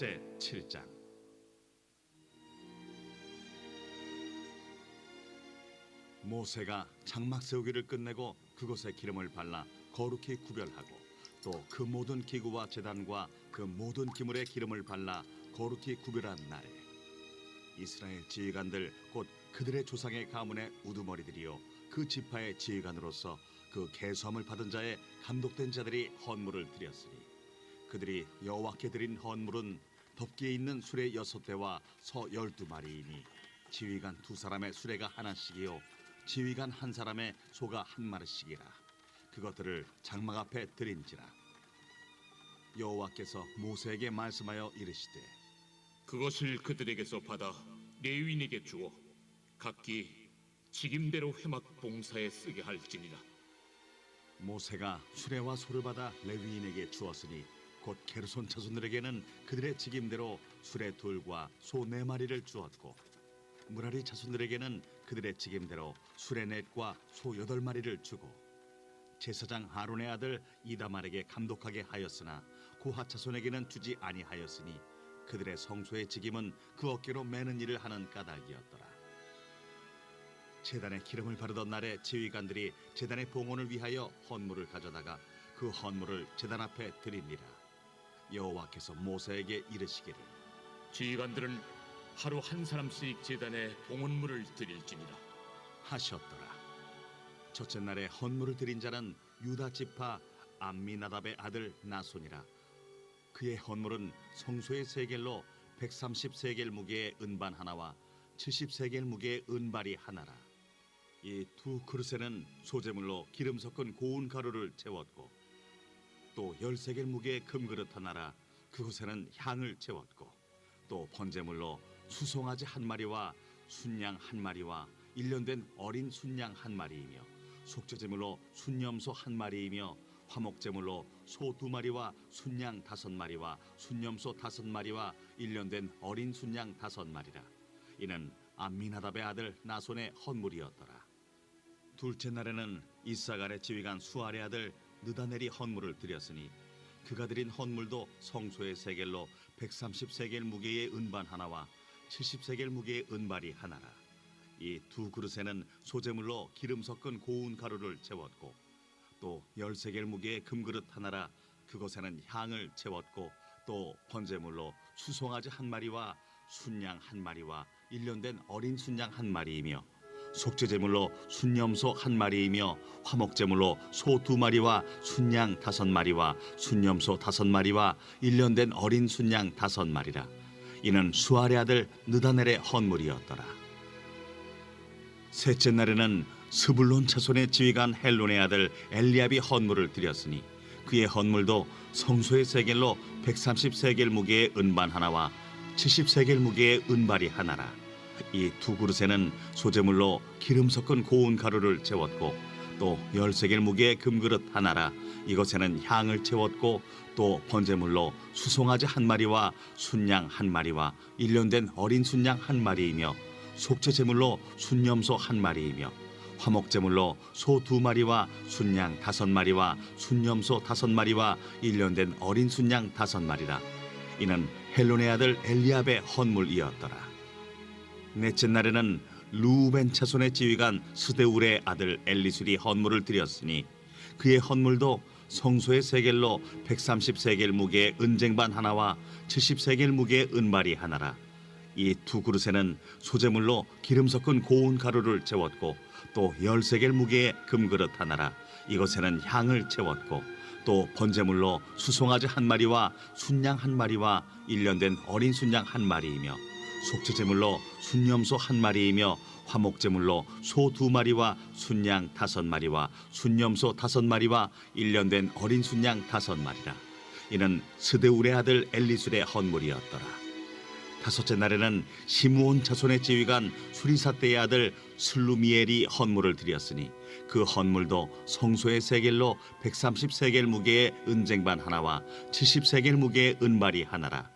제7장. 모세가 장막 세우기를 끝내고 그곳에 기름을 발라 거룩히 구별하고 또 그 모든 기구와 제단과 그 모든 기물에 기름을 발라 거룩히 구별한 날에 이스라엘 지휘관들 곧 그들의 조상의 가문의 우두머리들이요 그 지파의 지휘관으로서 그 계수함을 받은 자의 감독된 자들이 헌물을 드렸으니 그들이 여호와께 드린 헌물은 덮기에 있는 수레 6대와 서 12마리이니 지휘관 2사람의 수레가 하나씩이요 지휘관 1사람의 소가 1마리씩이라. 그것들을 장막 앞에 드린지라. 여호와께서 모세에게 말씀하여 이르시되 그것을 그들에게서 받아 레위인에게 주어 각기 직임대로 회막 봉사에 쓰게 할지니라. 모세가 수레와 소를 받아 레위인에게 주었으니 곧 게르손 자손들에게는 그들의 직임대로 수레 2과 소 4마리를 주었고 무라리 자손들에게는 그들의 직임대로 수레 4과 소 8마리를 주고 제사장 아론의 아들 이다말에게 감독하게 하였으나 고핫 자손에게는 주지 아니하였으니 그들의 성소의 직임은 그 어깨로 매는 일을 하는 까닭이었더라. 제단에 기름을 바르던 날에 지휘관들이 제단의 봉헌을 위하여 헌물을 가져다가 그 헌물을 제단 앞에 드리니라. 여호와께서 모세에게 이르시기를 지휘관들은 하루 한 사람씩 제단에 봉헌물을 드릴지니라 하셨더라. 첫째 날에 헌물을 드린 자는 유다 지파 암미나답의 아들 나손이라. 그의 헌물은 성소의 세겔로 130세겔 무게의 은반 하나와 70세겔 무게의 은발이 하나라. 이 2 그릇에는 소재물로 기름 섞은 고운 가루를 채웠고 또 10세겔 무게의 금그릇 하나라. 그곳에는 향을 채웠고 또 번제물로 수송아지 1마리와 순양 1마리와 1년 된 어린 순양 1마리이며 속죄제물로 순염소 1마리이며 화목제물로 소 2마리와 순양 5마리와 순염소 5마리와 1년 된 어린 순양 5마리라. 이는 암미나답의 아들 나손의 헌물이었더라. 둘째 날에는 이사갈의 지휘관 수알의 아들 느다넬이 헌물을 드렸으니 그가 드린 헌물도 성소의 세겔로 130세겔 무게의 은반 하나와 70세겔 무게의 은발이 하나라. 이 2 그릇에는 소재물로 기름 섞은 고운 가루를 채웠고 또 10세겔 무게의 금그릇 하나라. 그것에는 향을 채웠고 또 번제물로 수송아지 1마리와 순양 1마리와 1년 된 어린 순양 1마리이며 속죄제물로 순염소 1마리이며 화목제물로 소 2마리와 순양 5마리와 순염소 5마리와 1년 된 어린 순양 5마리라. 이는 수알의 아들 느다넬의 헌물이었더라. 셋째 날에는 스불론 자손의 지휘관 헬론의 아들 엘리압이 헌물을 드렸으니 그의 헌물도 성소의 세겔로 130세겔 무게의 은반 하나와 70세겔 무게의 은발이 하나라. 이 2 그릇에는 소재물로 기름 섞은 고운 가루를 채웠고 또 10세겔 무게의 금그릇 하나라. 이것에는 향을 채웠고 또 번제물로 수송아지 1마리와 순양 1마리와 1년 된 어린 순양 1마리이며 속죄제물로 순염소 1마리이며 화목제물로 소 2마리와 순양 5마리와 순염소 5마리와 1년 된 어린 순양 5마리라. 이는 헬론의 아들 엘리압의 헌물이었더라. 넷째 날에는 루벤 자손의 지휘관 스데울의 아들 엘리술이 헌물을 드렸으니 그의 헌물도 성소의 세겔로 130세겔 무게의 은쟁반 하나와 70세겔 무게의 은발이 하나라. 이 2 그릇에는 소재물로 기름 섞은 고운 가루를 채웠고 또 10세겔 무게의 금그릇 하나라. 이것에는 향을 채웠고 또 번제물로 수송아지 1마리와 순양 1마리와 1년 된 어린 순양 1마리이며 속죄제물로 순염소 1마리이며 화목제물로 소 2마리와 순양 5마리와 순염소 5마리와 1년 된 어린 순양 5마리라. 이는 스데울의 아들 엘리술의 헌물이었더라. 다섯째 날에는 시므온 자손의 지휘관 수리사떼의 아들 슬루미엘이 헌물을 드렸으니 그 헌물도 성소의 세겔로 130세겔 무게의 은쟁반 하나와 70세겔 무게의 은발이 하나라.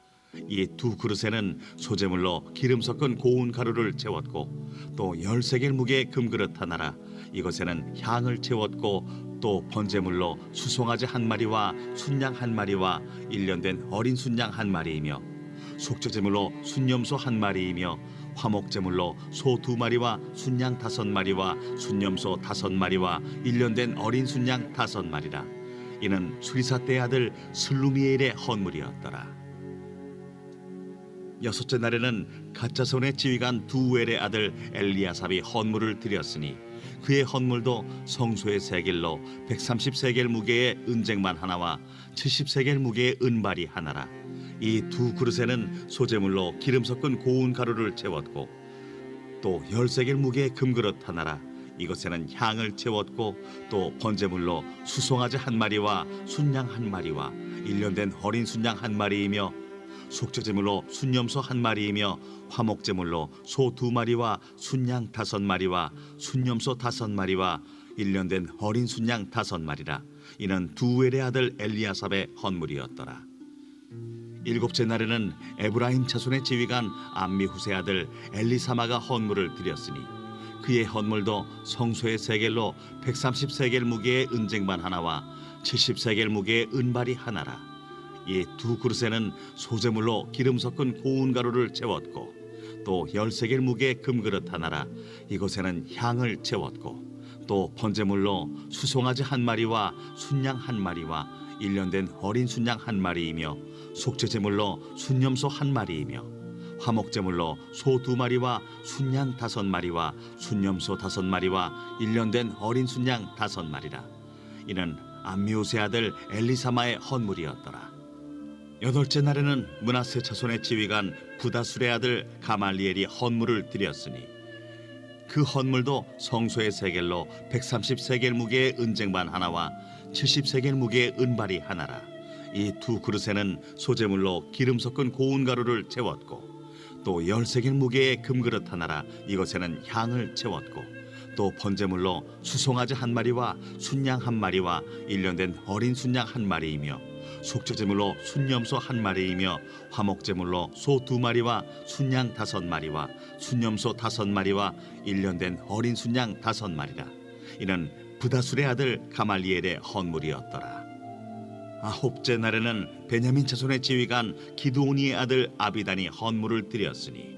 이 2 그릇에는 소재물로 기름 섞은 고운 가루를 채웠고 또 10세겔 무게의 금그릇 하나라. 이것에는 향을 채웠고 또 번제물로 수송아지 1마리와 순양 1마리와 1년 된 어린 순양 1마리이며 속죄제물로 순염소 한 마리이며 화목제물로 소 두 마리와 순양 다섯 마리와 순염소 다섯 마리와 일년된 어린 순양 다섯 마리라. 이는 수리사 때 아들 슬루미엘의 헌물이었더라. 여섯째 날에는 갓자손의 지휘관 두웰의 아들 엘리아삽이 헌물을 드렸으니 그의 헌물도 성소의 세겔로 130세겔 무게의 은쟁반 하나와 70세겔 무게의 은발이 하나라. 이 두 그릇에는 소제물로 기름 섞은 고운 가루를 채웠고 또 10세겔 무게의 금그릇 하나라. 이것에는 향을 채웠고 또 번제물로 수송아지 한 마리와 순양 한 마리와 일년된 어린 순양 한 마리이며 속죄제물로 순염소 한 마리이며 화목제물로 소 두 마리와 순양 다섯 마리와 순염소 다섯 마리와 일년된 어린 순양 다섯 마리라. 이는 두웰의 아들 엘리아삽의 헌물이었더라. 일곱째 날에는 에브라임 자손의 지휘관 암미후세 아들 엘리사마가 헌물을 드렸으니 그의 헌물도 성소의 세겔로 130세겔 무게의 은쟁반 하나와 70세겔 무게의 은발이 하나라. 이 두 그릇에는 소제물로 기름 섞은 고운 가루를 채웠고 또 10세겔 무게의 금그릇 하나라. 이것에는 향을 채웠고 또 번제물로 수송아지 한 마리와 순양 한 마리와 일년된 어린 순양 한 마리이며 속죄제물로 순염소 한 마리이며 화목제물로 소 두 마리와 순양 다섯 마리와 순염소 다섯 마리와 일년된 어린 순양 다섯 마리라. 이는 암미우세 아들 엘리사마의 헌물이었더라. 여덟째 날에는 므낫세 자손의 지휘관 부다술의 아들 가말리엘이 헌물을 드렸으니 그 헌물도 성소의 세겔로 130세겔 무게의 은쟁반 하나와 70세겔 무게의 은발이 하나라. 이 두 그릇에는 소제물로 기름 섞은 고운 가루를 채웠고 또 10세겔 무게의 금그릇 하나라. 이것에는 향을 채웠고 또 번제물로 수송아지 한 마리와 순양 한 마리와 일년된 어린 순양 한 마리이며 속죄제물로 순염소 한 마리이며 화목제물로 소 두 마리와 순양 다섯 마리와 순염소 다섯 마리와 일년된 어린 순양 다섯 마리라. 이는 부다술의 아들 가말리엘의 헌물이었더라. 아홉째 날에는 베냐민 자손의 지휘관 기드오니의 아들 아비단이 헌물을 드렸으니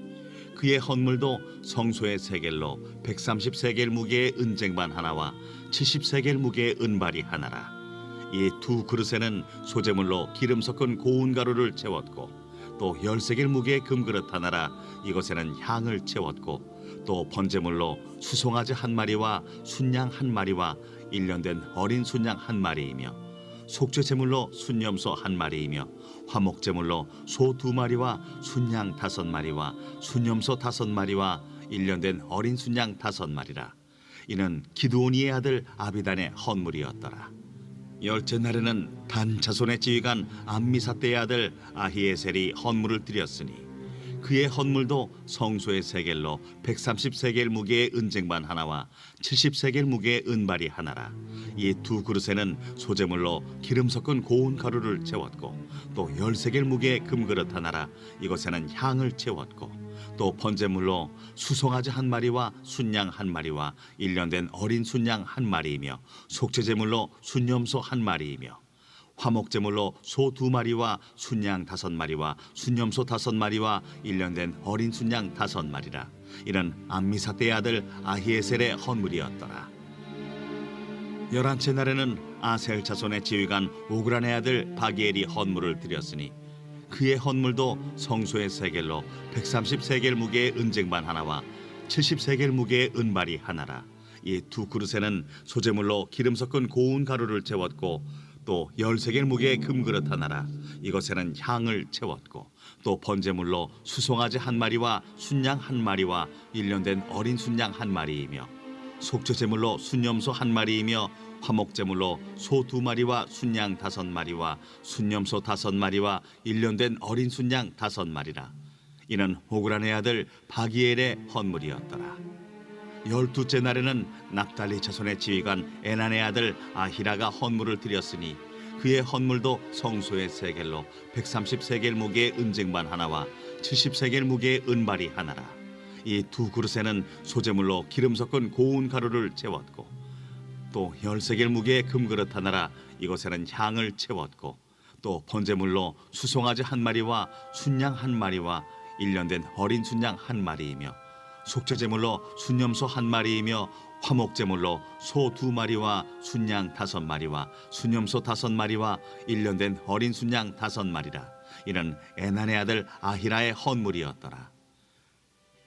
그의 헌물도 성소의 세겔로 130세겔 무게의 은쟁반 하나와 70세겔 무게의 은발이 하나라. 이 두 그릇에는 소제물로 기름 섞은 고운 가루를 채웠고 또 10세겔 무게의 금그릇 하나라. 이것에는 향을 채웠고 또 번제물로 수송아지 한 마리와 순양 한 마리와 일년된 어린 순양 한 마리이며 속죄제물로 순염소 한 마리이며 화목제물로 소 두 마리와 순양 다섯 마리와 순염소 다섯 마리와 일년된 어린 순양 다섯 마리라. 이는 기드오니의 아들 아비단의 헌물이었더라. 열째 날에는 단 자손의 지휘관 암미사대의 아들 아히에셀이 헌물을 드렸으니 그의 헌물도 성소의 세겔로 130세겔 무게의 은쟁반 하나와 70세겔 무게의 은발이 하나라. 이 두 그릇에는 소제물로 기름 섞은 고운 가루를 채웠고 또 10세겔 무게의 금그릇 하나라. 이것에는 향을 채웠고 또 번제물로 수송아지 한 마리와 순양 한 마리와 일년된 어린 순양 한 마리이며 속죄제물로 순염소 한 마리이며 화목제물로 소 두 마리와 순양 다섯 마리와 순염소 다섯 마리와 일년된 어린 순양 다섯 마리라. 이는 암미사대의 아들 아히에셀의 헌물이었더라. 열한째 날에는 아셀 자손의 지휘관 오그란의 아들 바기엘이 헌물을 드렸으니 그의 헌물도 성소의 세겔로 130세겔 무게의 은쟁반 하나와 70세겔 무게의 은발이 하나라. 이 두 그릇에는 소제물로 기름 섞은 고운 가루를 채웠고 또 10세겔 무게의 금그릇 하나라. 이것에는 향을 채웠고 또 번제물로 수송아지 한 마리와 순양 한 마리와 일년된 어린 순양 한 마리이며 속죄제물로 순염소 한 마리이며 화목제물로 소 두 마리와 순양 다섯 마리와 순염소 다섯 마리와 일년된 어린 순양 다섯 마리라. 이는 호그란의 아들 바기엘의 헌물이었더라. 열두째 날에는 납달리 자손의 지휘관 에난의 아들 아히라가 헌물을 드렸으니 그의 헌물도 성소의 세겔로 130세겔 무게의 은쟁반 하나와 70세겔 무게의 은발이 하나라. 이 두 그릇에는 소제물로 기름 섞은 고운 가루를 채웠고 또 10세겔 무게의 금그릇 하나라. 이것에는 향을 채웠고 또 번제물로 수송아지 한 마리와 순양 한 마리와 1년 된 어린 순양 한 마리이며 속죄제물로 순염소 한 마리이며 화목제물로 소 2마리와 순양 5마리와 순염소 5마리와 1년 된 어린 순양 5마리라. 이는 에난의 아들 아히라의 헌물이었더라.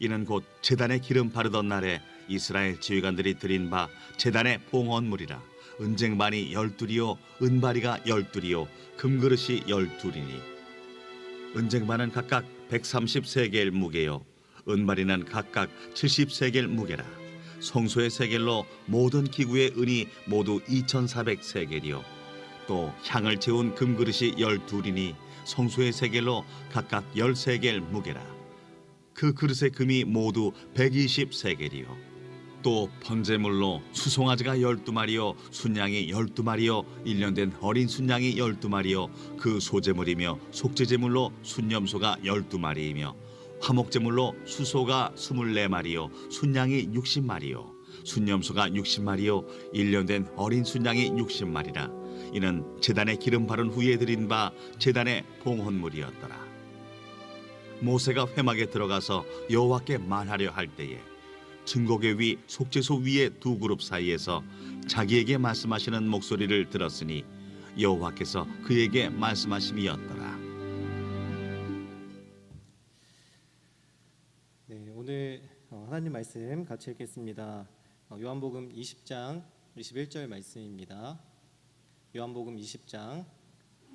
이는 곧 제단에 기름 바르던 날에 이스라엘 지휘관들이 드린 바 제단의 봉헌물이라. 은쟁반이 12이요 은바리가 12이요 금그릇이 12이니 은쟁반은 각각 130세겔 무게요 은바리는 각각 70세겔 무게라. 성소의 세겔로 모든 기구의 은이 모두 2400세겔이요 또 향을 채운 금그릇이 12이니 성소의 세겔로 각각 10세겔 무게라. 그 그릇의 금이 모두 120세겔이요 또 번제물로 수송아지가 12마리요 순양이 12마리요 1년 된 어린 순양이 12마리요 그 소제물이며 속죄제물로 순염소가 12마리이며 화목제물로 수소가 24마리요 순양이 60마리요 순염소가 60마리요 1년 된 어린 순양이 60마리라. 이는 제단에 기름 바른 후에 드린 바 제단의 봉헌물이었더라. 모세가 회막에 들어가서 여호와께 말하려 할 때에 증거궤 위 속죄소 위의 두 그룹 사이에서 자기에게 말씀하시는 목소리를 들었으니 여호와께서 그에게 말씀하심이었더라. 네, 오늘 하나님 말씀 같이 읽겠습니다. 요한복음 20장 21절 말씀입니다. 요한복음 20장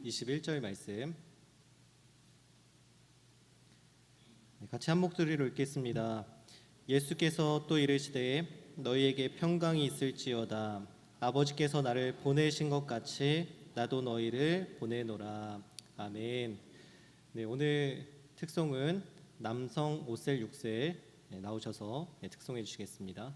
21절 말씀 같이 한 목소리로 읽겠습니다. 예수께서 또 이르시되 너희에게 평강이 있을지어다. 아버지께서 나를 보내신 것 같이 나도 너희를 보내노라. 아멘. 네, 오늘 특송은 남성 5셀 6셀 나오셔서 특송해 주시겠습니다.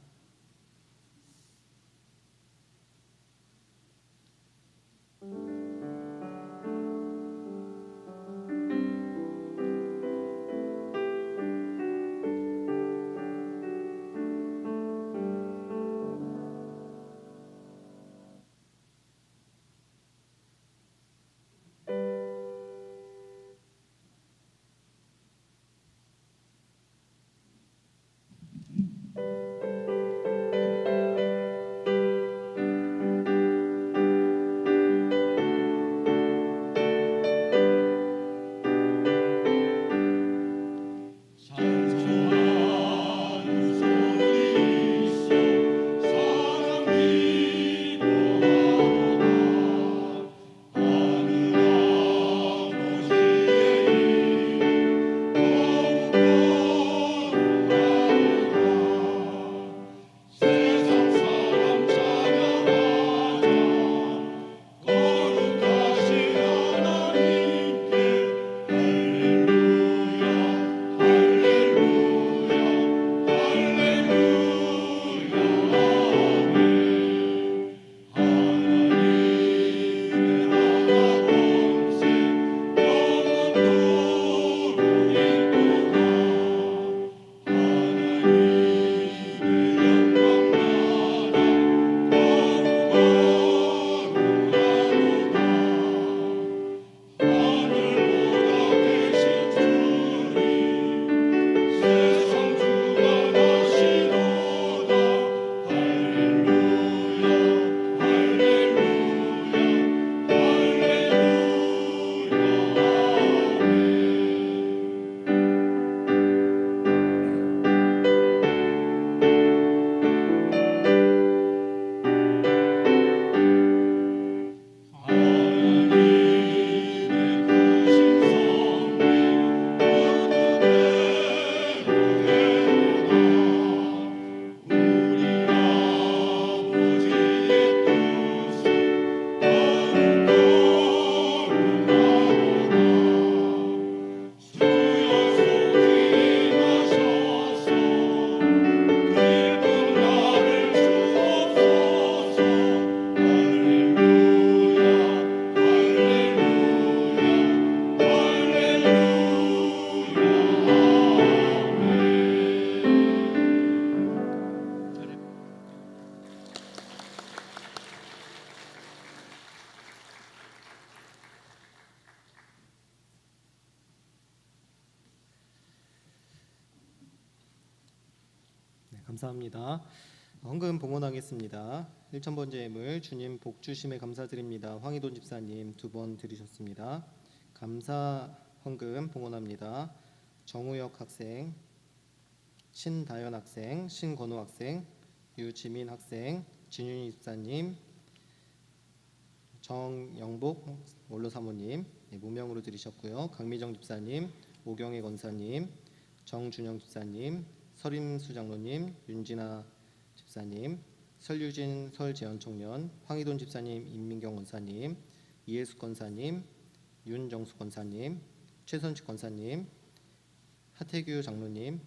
감사합니다. 헌금 봉헌하겠습니다. 1,000번째 예물 주님 복 주심에 감사드립니다. 황희돈 집사님 2번 드리셨습니다. 감사 헌금 봉헌합니다. 정우혁 학생, 신다현 학생, 신건우 학생, 유지민 학생, 진윤희 집사님, 정영복 원로 사모님 무명으로 드리셨고요. 강미정 집사님, 오경혜 권사님, 정준영 집사님, 서림수 장로님, 윤진아 집사님, 설유진 서울재헌청년, 황희돈 집사님, 임민경 권사님, 이혜숙 권사님, 윤정숙 권사님, 최선식 권사님, 하태규 장로님,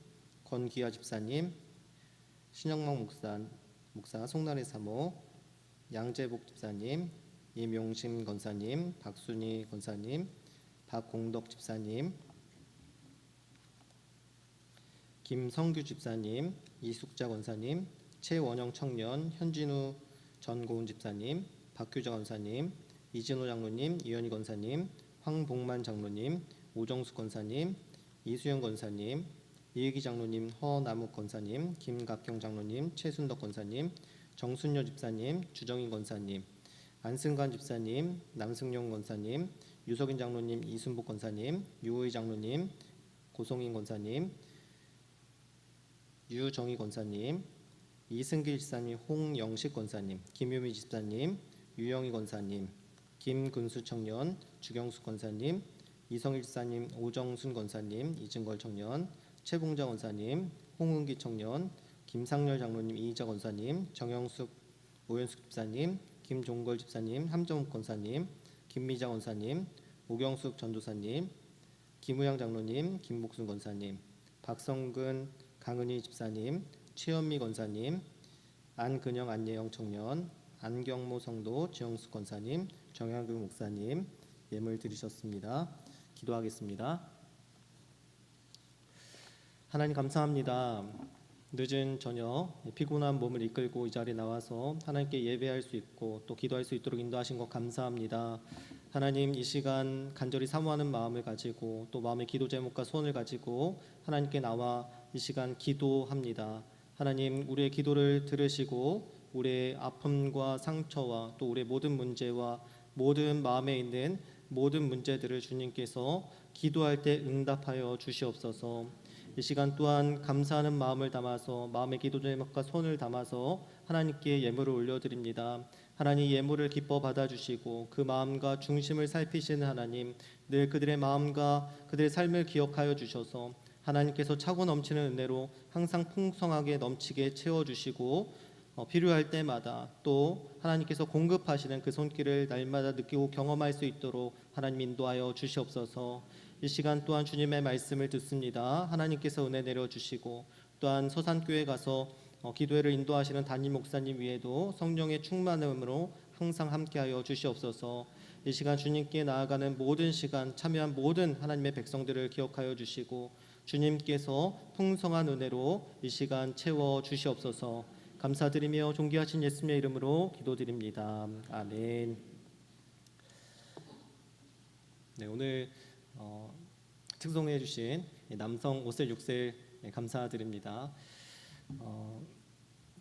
권기아 집사님, 신영망 목사 송나래 사모, 양재복 집사님, 임용심 권사님, 박순희 권사님, 박공덕 집사님, 김성규 집사님, 이숙자 권사님, 최원영 청년, 현진우 전고은 집사님, 박규자 권사님, 이진호 장로님, 이현희 권사님, 황복만 장로님, 오정숙 권사님, 이수영 권사님, 이혜기 장로님, 허남욱 권사님, 김갑경 장로님, 최순덕 권사님, 정순여 집사님, 주정인 권사님, 안승관 집사님, 남승용 권사님, 유석인 장로님, 이순복 권사님, 유호희 장로님, 고성인 권사님, 유정희 권사님, 이승길 집사님, 홍영식 권사님, 김유미 집사님, 유영희 권사님, 김근수 청년, 주경수 권사님, 이성일 집사님, 오정순 권사님, 이증걸 청년, 최봉자 권사님, 홍은기 청년, 김상렬 장로님, 이희자 권사님, 정영숙, 오현숙 집사님, 김종걸 집사님, 함정욱 권사님, 김미자 권사님, 오경숙 전도사님, 김우양 장로님, 김복순 권사님, 박성근, 강은희 집사님, 최현미 권사님, 안근영, 안예영 청년, 안경모 성도, 지영숙 권사님, 정양규 목사님 예물 드리셨습니다. 기도하겠습니다. 하나님 감사합니다. 늦은 저녁 피곤한 몸을 이끌고 이 자리에 나와서 하나님께 예배할 수 있고 또 기도할 수 있도록 인도하신 것 감사합니다. 하나님 이 시간 간절히 사모하는 마음을 가지고 또 마음의 기도 제목과 소원을 가지고 하나님께 나와 이 시간 기도합니다. 하나님 우리의 기도를 들으시고 우리의 아픔과 상처와 또 우리의 모든 문제와 모든 마음에 있는 모든 문제들을 주님께서 기도할 때 응답하여 주시옵소서. 이 시간 또한 감사하는 마음을 담아서 마음의 기도 제목과 손을 담아서 하나님께 예물을 올려드립니다. 하나님 예물을 기뻐 받아주시고 그 마음과 중심을 살피시는 하나님, 늘 그들의 마음과 그들의 삶을 기억하여 주셔서 하나님께서 차고 넘치는 은혜로 항상 풍성하게 넘치게 채워주시고 필요할 때마다 또 하나님께서 공급하시는 그 손길을 날마다 느끼고 경험할 수 있도록 하나님 인도하여 주시옵소서. 이 시간 또한 주님의 말씀을 듣습니다. 하나님께서 은혜 내려주시고 또한 서산교회 가서 기도회를 인도하시는 담임 목사님 위에도 성령의 충만함으로 항상 함께하여 주시옵소서. 이 시간 주님께 나아가는 모든 시간 참여한 모든 하나님의 백성들을 기억하여 주시고 주님께서 풍성한 은혜로 이 시간 채워 주시옵소서. 감사드리며 존귀하신 예수님의 이름으로 기도드립니다. 아멘. 네, 오늘 특송해 주신 남성 5셀 6셀 감사드립니다.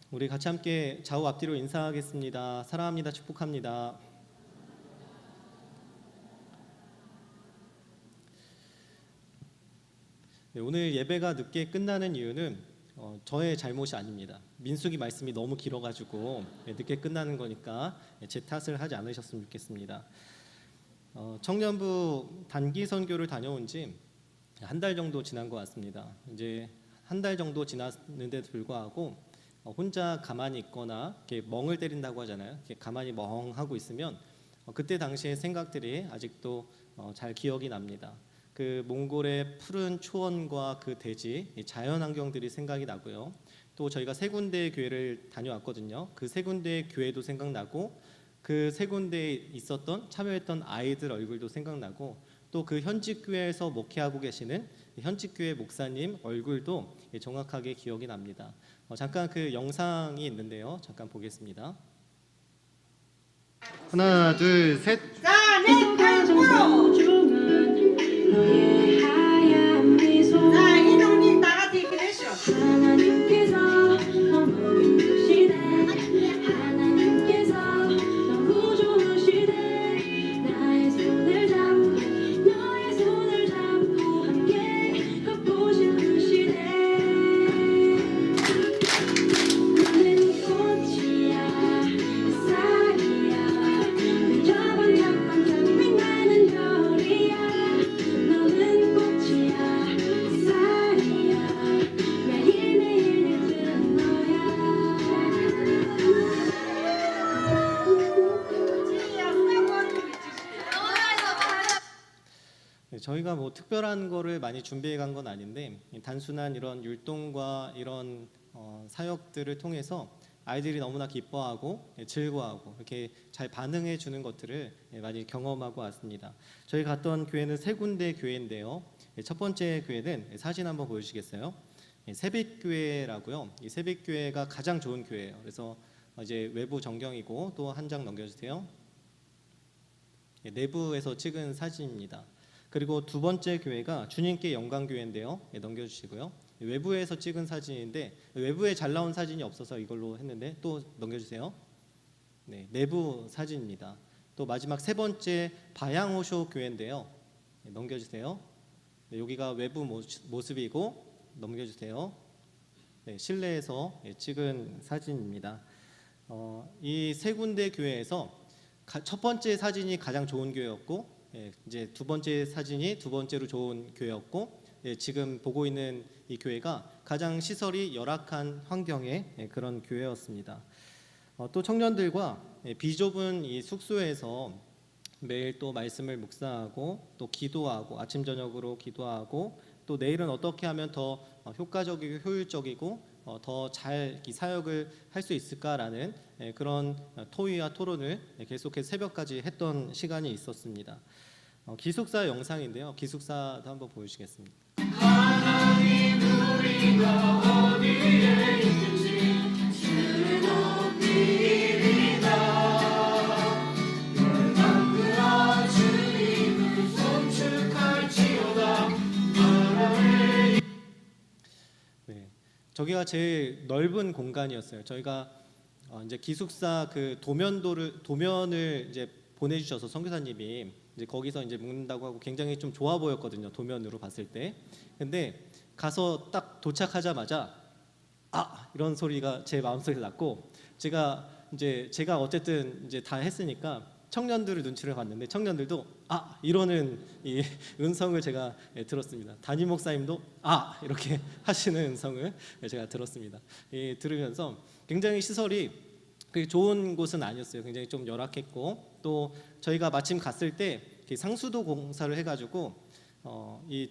우리 같이 함께 좌우 앞뒤로 인사하겠습니다. 사랑합니다. 축복합니다. 네, 오늘 예배가 늦게 끝나는 이유는 저의 잘못이 아닙니다. 민수기 말씀이 너무 길어가지고 늦게 끝나는 거니까 제 탓을 하지 않으셨으면 좋겠습니다. 청년부 단기 선교를 다녀온 지 한 달 정도 지난 것 같습니다. 이제 한 달 정도 지났는데도 불구하고 혼자 가만히 있거나 이렇게 멍을 때린다고 하잖아요. 이렇게 가만히 멍하고 있으면 그때 당시의 생각들이 아직도 잘 기억이 납니다. 그 몽골의 푸른 초원과 그 대지, 자연 환경들이 생각이 나고요. 또 저희가 세 군데의 교회를 다녀왔거든요. 그 세 군데의 교회도 생각나고 그 세 군데에 있었던 참여했던 아이들 얼굴도 생각나고 또 그 현직 교회에서 목회하고 계시는 현직 교회 목사님 얼굴도 정확하게 기억이 납니다. 잠깐 그 영상이 있는데요. 잠깐 보겠습니다. 하나, 둘, 셋. 자, 네, 가위바위보. 자, 이동님 다 같이 이렇게 내시오. 하나님께서 저희가 뭐 특별한 거를 많이 준비해 간 건 아닌데 단순한 이런 율동과 이런 사역들을 통해서 아이들이 너무나 기뻐하고 즐거워하고 이렇게 잘 반응해 주는 것들을 많이 경험하고 왔습니다. 저희 갔던 교회는 세 군데 교회인데요. 첫 번째 교회는 사진 한번 보여주시겠어요? 새빛교회라고요. 이 새빛교회가 가장 좋은 교회예요. 그래서 이제 외부 전경이고 또 한 장 넘겨주세요. 내부에서 찍은 사진입니다. 그리고 두 번째 교회가 주님께 영광교회인데요. 넘겨주시고요. 외부에서 찍은 사진인데 외부에 잘 나온 사진이 없어서 이걸로 했는데 또 넘겨주세요. 네, 내부 사진입니다. 또 마지막 세 번째 바양호쇼 교회인데요. 넘겨주세요. 네, 여기가 외부 모습이고 넘겨주세요. 네, 실내에서 찍은 사진입니다. 이 세 군데 교회에서 첫 번째 사진이 가장 좋은 교회였고, 이제 두 번째 사진이 두 번째로 좋은 교회였고, 지금 보고 있는 이 교회가 가장 시설이 열악한 환경의 그런 교회였습니다. 또 청년들과 비좁은 이 숙소에서 매일 또 말씀을 묵상하고 또 기도하고 아침 저녁으로 기도하고 또 내일은 어떻게 하면 더 효과적이고 효율적이고 더 잘 사역을 할 수 있을까라는 그런 토의와 토론을 계속해서 새벽까지 했던 시간이 있었습니다. 기숙사 영상인데요. 기숙사도 한번 보여주시겠습니다. 하나님 우리가 어디에 있는지 주를 높이리다. 열방 그와 주님을 송축할지어다. 네, 저기가 제일 넓은 공간이었어요. 저희가 이제 기숙사 그 도면을 이제 보내주셔서 선교사님이 이제 거기서 이제 묵는다고 하고 굉장히 좀 좋아 보였거든요. 도면으로 봤을 때. 근데 가서 딱 도착하자마자 이런 소리가 제 마음속에 났고 제가 어쨌든 이제 다 했으니까 청년들의 눈치를 봤는데 청년들도 이러는 이 음성을 제가 들었습니다. 담임 목사님도 이렇게 하시는 음성을 제가 들었습니다. 들으면서 굉장히 시설이 그렇게 좋은 곳은 아니었어요. 굉장히 좀 열악했고 또 저희가 마침 갔을 때 상수도 공사를 해가지고 이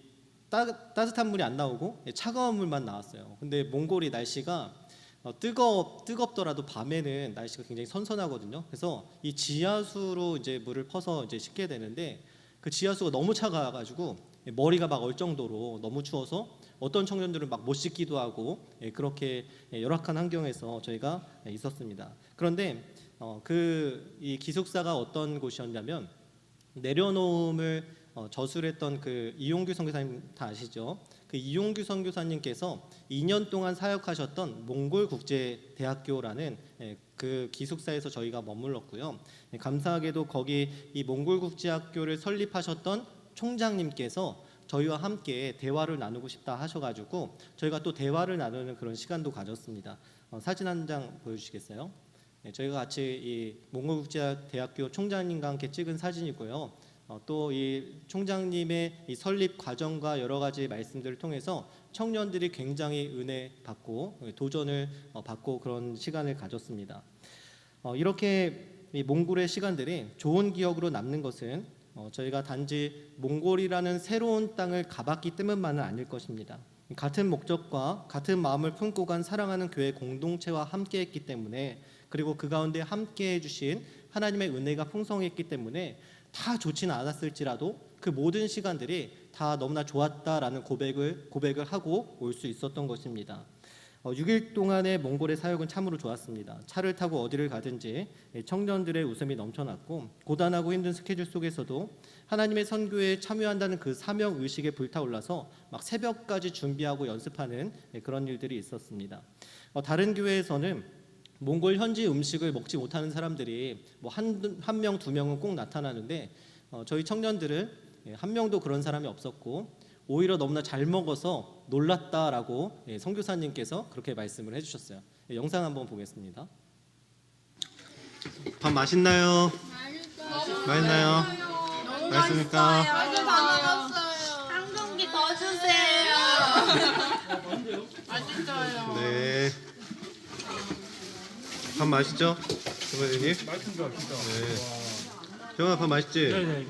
따뜻한 물이 안 나오고 차가운 물만 나왔어요. 근데 몽골이 날씨가 뜨겁더라도 밤에는 날씨가 굉장히 선선하거든요. 그래서 이 지하수로 이제 물을 퍼서 이제 씻게 되는데 그 지하수가 너무 차가워가지고 머리가 막 얼 정도로 너무 추워서 어떤 청년들은 막 못 씻기도 하고 그렇게 열악한 환경에서 저희가 있었습니다. 그런데 이 기숙사가 어떤 곳이었냐면 내려놓음을 저술했던 그 이용규 선교사님 다 아시죠? 그 이용규 선교사님께서 2년 동안 사역하셨던 몽골국제대학교라는 그 기숙사에서 저희가 머물렀고요. 감사하게도 거기 이 몽골국제학교를 설립하셨던 총장님께서 저희와 함께 대화를 나누고 싶다 하셔가지고 저희가 또 대화를 나누는 그런 시간도 가졌습니다. 사진 한 장 보여주시겠어요? 저희가 같이 이 몽골국제대학교 총장님과 함께 찍은 사진이고요. 또 이 총장님의 이 설립 과정과 여러 가지 말씀들을 통해서 청년들이 굉장히 은혜 받고 도전을 받고 그런 시간을 가졌습니다. 이렇게 이 몽골의 시간들이 좋은 기억으로 남는 것은 저희가 단지 몽골이라는 새로운 땅을 가봤기 때문만은 아닐 것입니다. 같은 목적과 같은 마음을 품고 간 사랑하는 교회 공동체와 함께했기 때문에 그리고 그 가운데 함께해 주신 하나님의 은혜가 풍성했기 때문에 다 좋지는 않았을지라도 그 모든 시간들이 다 너무나 좋았다라는 고백을 하고 올 수 있었던 것입니다. 6일 동안의 몽골의 사역은 참으로 좋았습니다. 차를 타고 어디를 가든지 청년들의 웃음이 넘쳐났고 고단하고 힘든 스케줄 속에서도 하나님의 선교에 참여한다는 그 사명 의식에 불타올라서 막 새벽까지 준비하고 연습하는 그런 일들이 있었습니다. 다른 교회에서는 몽골 현지 음식을 먹지 못하는 사람들이 뭐 한 명, 두 명은 꼭 나타나는데 저희 청년들은 한 명도 그런 사람이 없었고 오히려 너무나 잘 먹어서 놀랐다라고 선교사님께서 그렇게 말씀을 해주셨어요. 영상 한번 보겠습니다. 밥 맛있나요? 맛있나요? 맛있습니까? 맛있어요. 다 먹었어요. 한 공기 더 주세요. 맛있어요. 네. 밥 맛있죠? 선배님? 맛있는 거 같다. 네. 정아 밥 맛있지? 네네.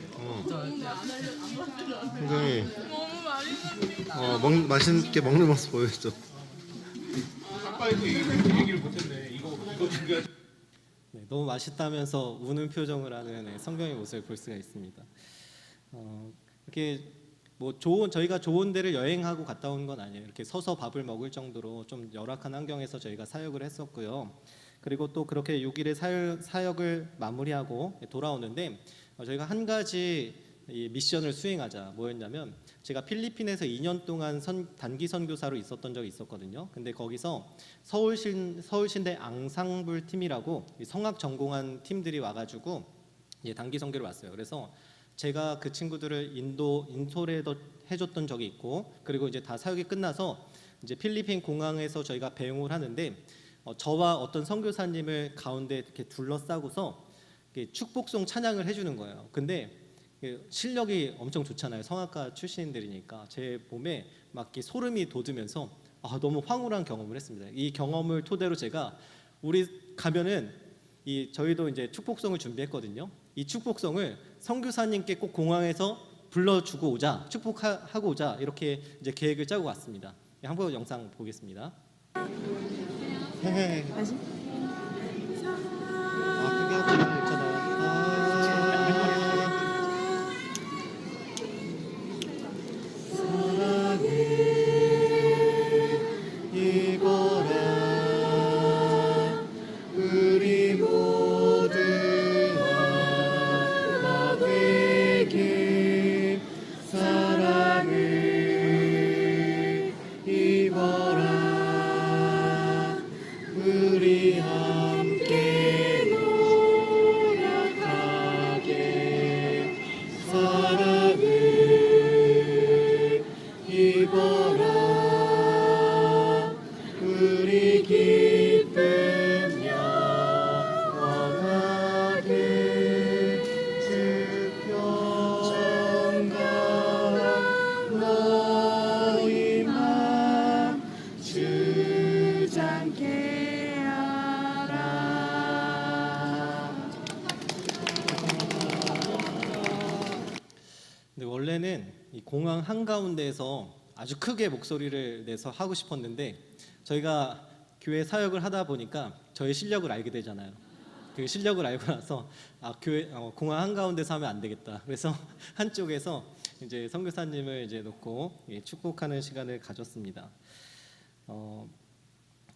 굉장히 맛있게 먹는 모습 보여줘. 네, 너무 맛있다면서 우는 표정을 하는 성경의 모습을 볼 수가 있습니다. 이렇게 뭐 저희가 좋은 데를 여행하고 갔다 온 건 아니에요. 이렇게 서서 밥을 먹을 정도로 좀 열악한 환경에서 저희가 사역을 했었고요. 그리고 또 그렇게 6일의 사역을 마무리하고 돌아오는데 저희가 한 가지 이 미션을 수행하자. 뭐였냐면 제가 필리핀에서 2년 동안 단기 선교사로 있었던 적이 있었거든요. 근데 거기서 서울신대 앙상블 팀이라고 성악 전공한 팀들이 와가지고 단기 선교를 왔어요. 그래서 제가 그 친구들을 인솔에 해줬던 적이 있고, 그리고 이제 다 사역이 끝나서 이제 필리핀 공항에서 저희가 배웅을 하는데 저와 어떤 선교사님을 가운데 이렇게 둘러싸고서 축복송 찬양을 해주는 거예요. 근데 실력이 엄청 좋잖아요. 성악가 출신들이니까 제 몸에 막 이렇게 소름이 돋으면서 너무 황홀한 경험을 했습니다. 이 경험을 토대로 제가 우리 가면은 저희도 이제 축복송을 준비했거든요. 이 축복송을 선교사님께 꼭 공항에서 불러주고 오자, 축복하고 오자 이렇게 이제 계획을 짜고 왔습니다. 한번 영상 보겠습니다. 크게 하지 괜찮아요. 원래는 이 공항 한가운데에서 아주 크게 목소리를 내서 하고 싶었는데 저희가 교회 사역을 하다 보니까 저희 실력을 알게 되잖아요. 그 실력을 알고 나서 공항 한가운데서 하면 안 되겠다. 그래서 한쪽에서 이제 선교사님을 이제 놓고 축복하는 시간을 가졌습니다.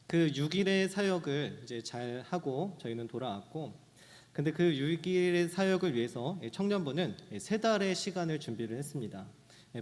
그 6일의 사역을 이제 잘 하고 저희는 돌아왔고, 근데 그 6일의 사역을 위해서 청년부는 3달의 시간을 준비를 했습니다.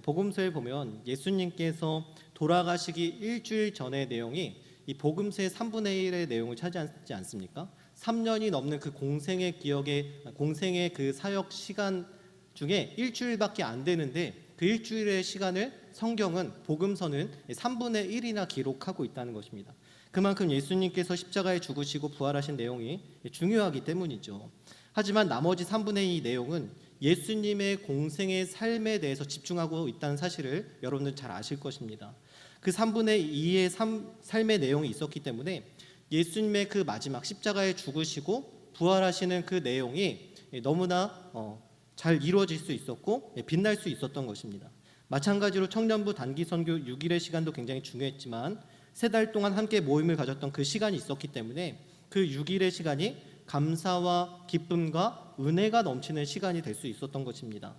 복음서에 보면 예수님께서 돌아가시기 일주일 전의 내용이 이 복음서의 3분의 1의 내용을 차지하지 않습니까? 3년이 넘는 그 공생의 그 사역 시간 중에 일주일밖에 안 되는데 그 일주일의 시간을 성경은 복음서는 3분의 1이나 기록하고 있다는 것입니다. 그만큼 예수님께서 십자가에 죽으시고 부활하신 내용이 중요하기 때문이죠. 하지만 나머지 3분의 2 내용은 예수님의 공생의 삶에 대해서 집중하고 있다는 사실을 여러분들 잘 아실 것입니다. 그 3분의 2의 삶의 내용이 있었기 때문에 예수님의 그 마지막 십자가에 죽으시고 부활하시는 그 내용이 너무나 잘 이루어질 수 있었고 빛날 수 있었던 것입니다. 마찬가지로 청년부 단기 선교 6일의 시간도 굉장히 중요했지만 3달 동안 함께 모임을 가졌던 그 시간이 있었기 때문에 그 6일의 시간이 감사와 기쁨과 은혜가 넘치는 시간이 될 수 있었던 것입니다.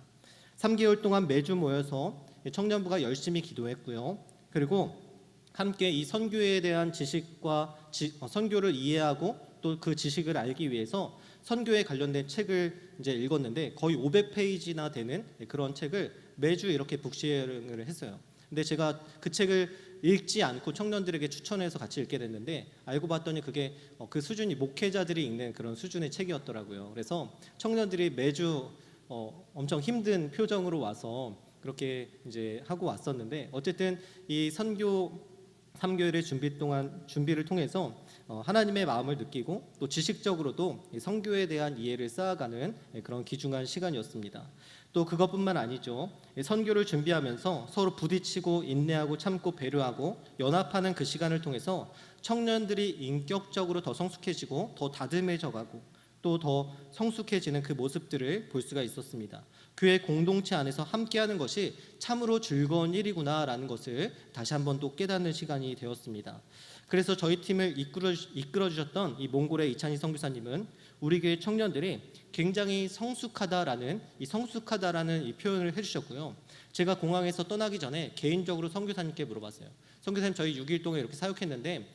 3개월 동안 매주 모여서 청년부가 열심히 기도했고요. 그리고 함께 이 선교에 대한 지식과 선교를 이해하고 또 그 지식을 알기 위해서 선교에 관련된 책을 이제 읽었는데 거의 500페이지나 되는 그런 책을 매주 이렇게 북쉐어링을 했어요. 근데 제가 그 책을 읽지 않고 청년들에게 추천해서 같이 읽게 됐는데 알고 봤더니 그게 그 수준이 목회자들이 읽는 그런 수준의 책이었더라고요. 그래서 청년들이 매주 엄청 힘든 표정으로 와서 그렇게 이제 하고 왔었는데 어쨌든 이 선교 3개월의 준비를 통해서 하나님의 마음을 느끼고 또 지식적으로도 선교에 대한 이해를 쌓아가는 그런 귀중한 시간이었습니다. 또 그것뿐만 아니죠. 선교를 준비하면서 서로 부딪히고 인내하고 참고 배려하고 연합하는 그 시간을 통해서 청년들이 인격적으로 더 성숙해지고 더 다듬해져가고 또 더 성숙해지는 그 모습들을 볼 수가 있었습니다. 교회 공동체 안에서 함께하는 것이 참으로 즐거운 일이구나라는 것을 다시 한번 또 깨닫는 시간이 되었습니다. 그래서 저희 팀을 이끌어 주셨던 이 몽골의 이찬희 선교사님은 우리 교회 청년들이 굉장히 성숙하다라는 이 표현을 해주셨고요. 제가 공항에서 떠나기 전에 개인적으로 선교사님께 물어봤어요. 선교사님, 저희 6일 동안 이렇게 사역했는데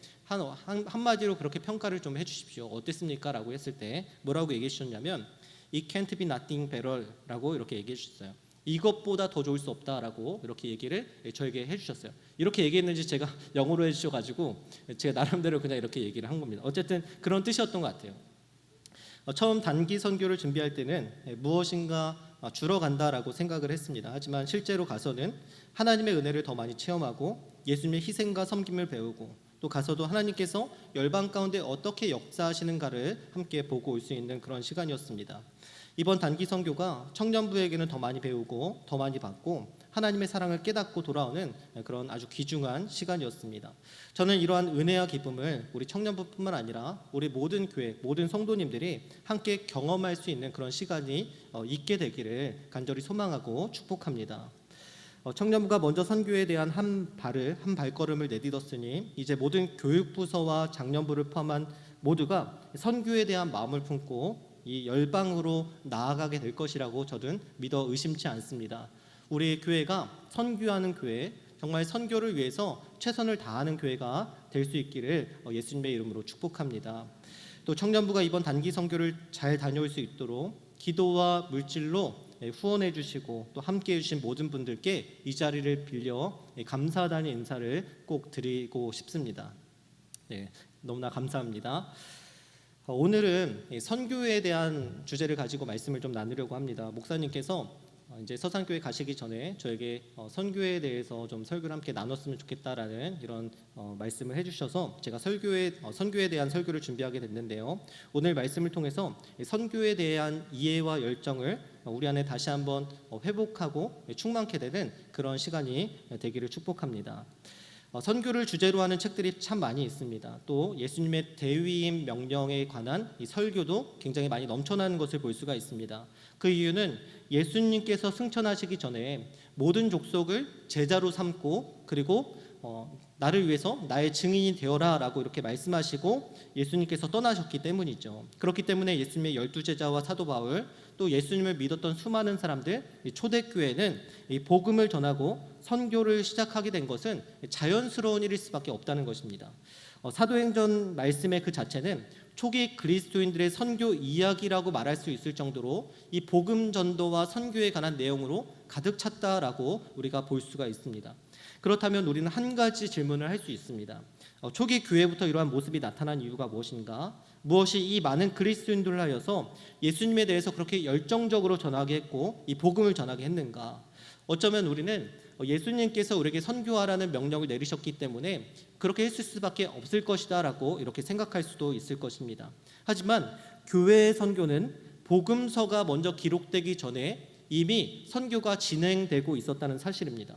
한마디로 그렇게 평가를 좀 해주십시오. 어땠습니까? 라고 했을 때 뭐라고 얘기해 주셨냐면 It can't be nothing better라고 이렇게 얘기해 주셨어요. 이것보다 더 좋을 수 없다라고 이렇게 얘기를 저에게 해주셨어요. 이렇게 얘기했는지 제가 영어로 해주셔가지고 제가 나름대로 그냥 이렇게 얘기를 한 겁니다. 어쨌든 그런 뜻이었던 것 같아요. 처음 단기 선교를 준비할 때는 무엇인가 주러 간다라고 생각을 했습니다. 하지만 실제로 가서는 하나님의 은혜를 더 많이 체험하고 예수님의 희생과 섬김을 배우고 또 가서도 하나님께서 열방 가운데 어떻게 역사하시는가를 함께 보고 올 수 있는 그런 시간이었습니다. 이번 단기 선교가 청년부에게는 더 많이 배우고 더 많이 받고 하나님의 사랑을 깨닫고 돌아오는 그런 아주 귀중한 시간이었습니다. 저는 이러한 은혜와 기쁨을 우리 청년부뿐만 아니라 우리 모든 교회, 모든 성도님들이 함께 경험할 수 있는 그런 시간이 있게 되기를 간절히 소망하고 축복합니다. 청년부가 먼저 선교에 대한 한 발걸음을 내딛었으니 이제 모든 교육부서와 장년부를 포함한 모두가 선교에 대한 마음을 품고 이 열방으로 나아가게 될 것이라고 저는 믿어 의심치 않습니다. 우리 교회가 선교하는 교회, 정말 선교를 위해서 최선을 다하는 교회가 될 수 있기를 예수님의 이름으로 축복합니다. 또 청년부가 이번 단기 선교를 잘 다녀올 수 있도록 기도와 물질로 후원해 주시고 또 함께 해 주신 모든 분들께 이 자리를 빌려 감사하다는 인사를 꼭 드리고 싶습니다. 네, 너무나 감사합니다. 오늘은 선교에 대한 주제를 가지고 말씀을 좀 나누려고 합니다. 목사님께서 이제 서산교회 가시기 전에 저에게 선교에 대해서 좀 설교를 함께 나눴으면 좋겠다라는 이런 말씀을 해주셔서 제가 선교에 대한 설교를 준비하게 됐는데요. 오늘 말씀을 통해서 선교에 대한 이해와 열정을 우리 안에 다시 한번 회복하고 충만케 되는 그런 시간이 되기를 축복합니다. 선교를 주제로 하는 책들이 참 많이 있습니다. 또 예수님의 대위임 명령에 관한 이 설교도 굉장히 많이 넘쳐나는 것을 볼 수가 있습니다. 그 이유는 예수님께서 승천하시기 전에 모든 족속을 제자로 삼고 그리고 나를 위해서 나의 증인이 되어라 라고 이렇게 말씀하시고 예수님께서 떠나셨기 때문이죠. 그렇기 때문에 예수님의 12제자와 사도 바울 또 예수님을 믿었던 수많은 사람들, 초대교회는 이 복음을 전하고 선교를 시작하게 된 것은 자연스러운 일일 수밖에 없다는 것입니다. 사도행전 말씀의 그 자체는 초기 그리스도인들의 선교 이야기라고 말할 수 있을 정도로 이 복음 전도와 선교에 관한 내용으로 가득 찼다라고 우리가 볼 수가 있습니다. 그렇다면 우리는 한 가지 질문을 할 수 있습니다. 초기 교회부터 이러한 모습이 나타난 이유가 무엇인가? 무엇이 이 많은 그리스도인들을 하여서 예수님에 대해서 그렇게 열정적으로 전하게 했고 이 복음을 전하게 했는가? 어쩌면 우리는 예수님께서 우리에게 선교하라는 명령을 내리셨기 때문에 그렇게 했을 수밖에 없을 것이다라고 이렇게 생각할 수도 있을 것입니다. 하지만 교회의 선교는 복음서가 먼저 기록되기 전에 이미 선교가 진행되고 있었다는 사실입니다.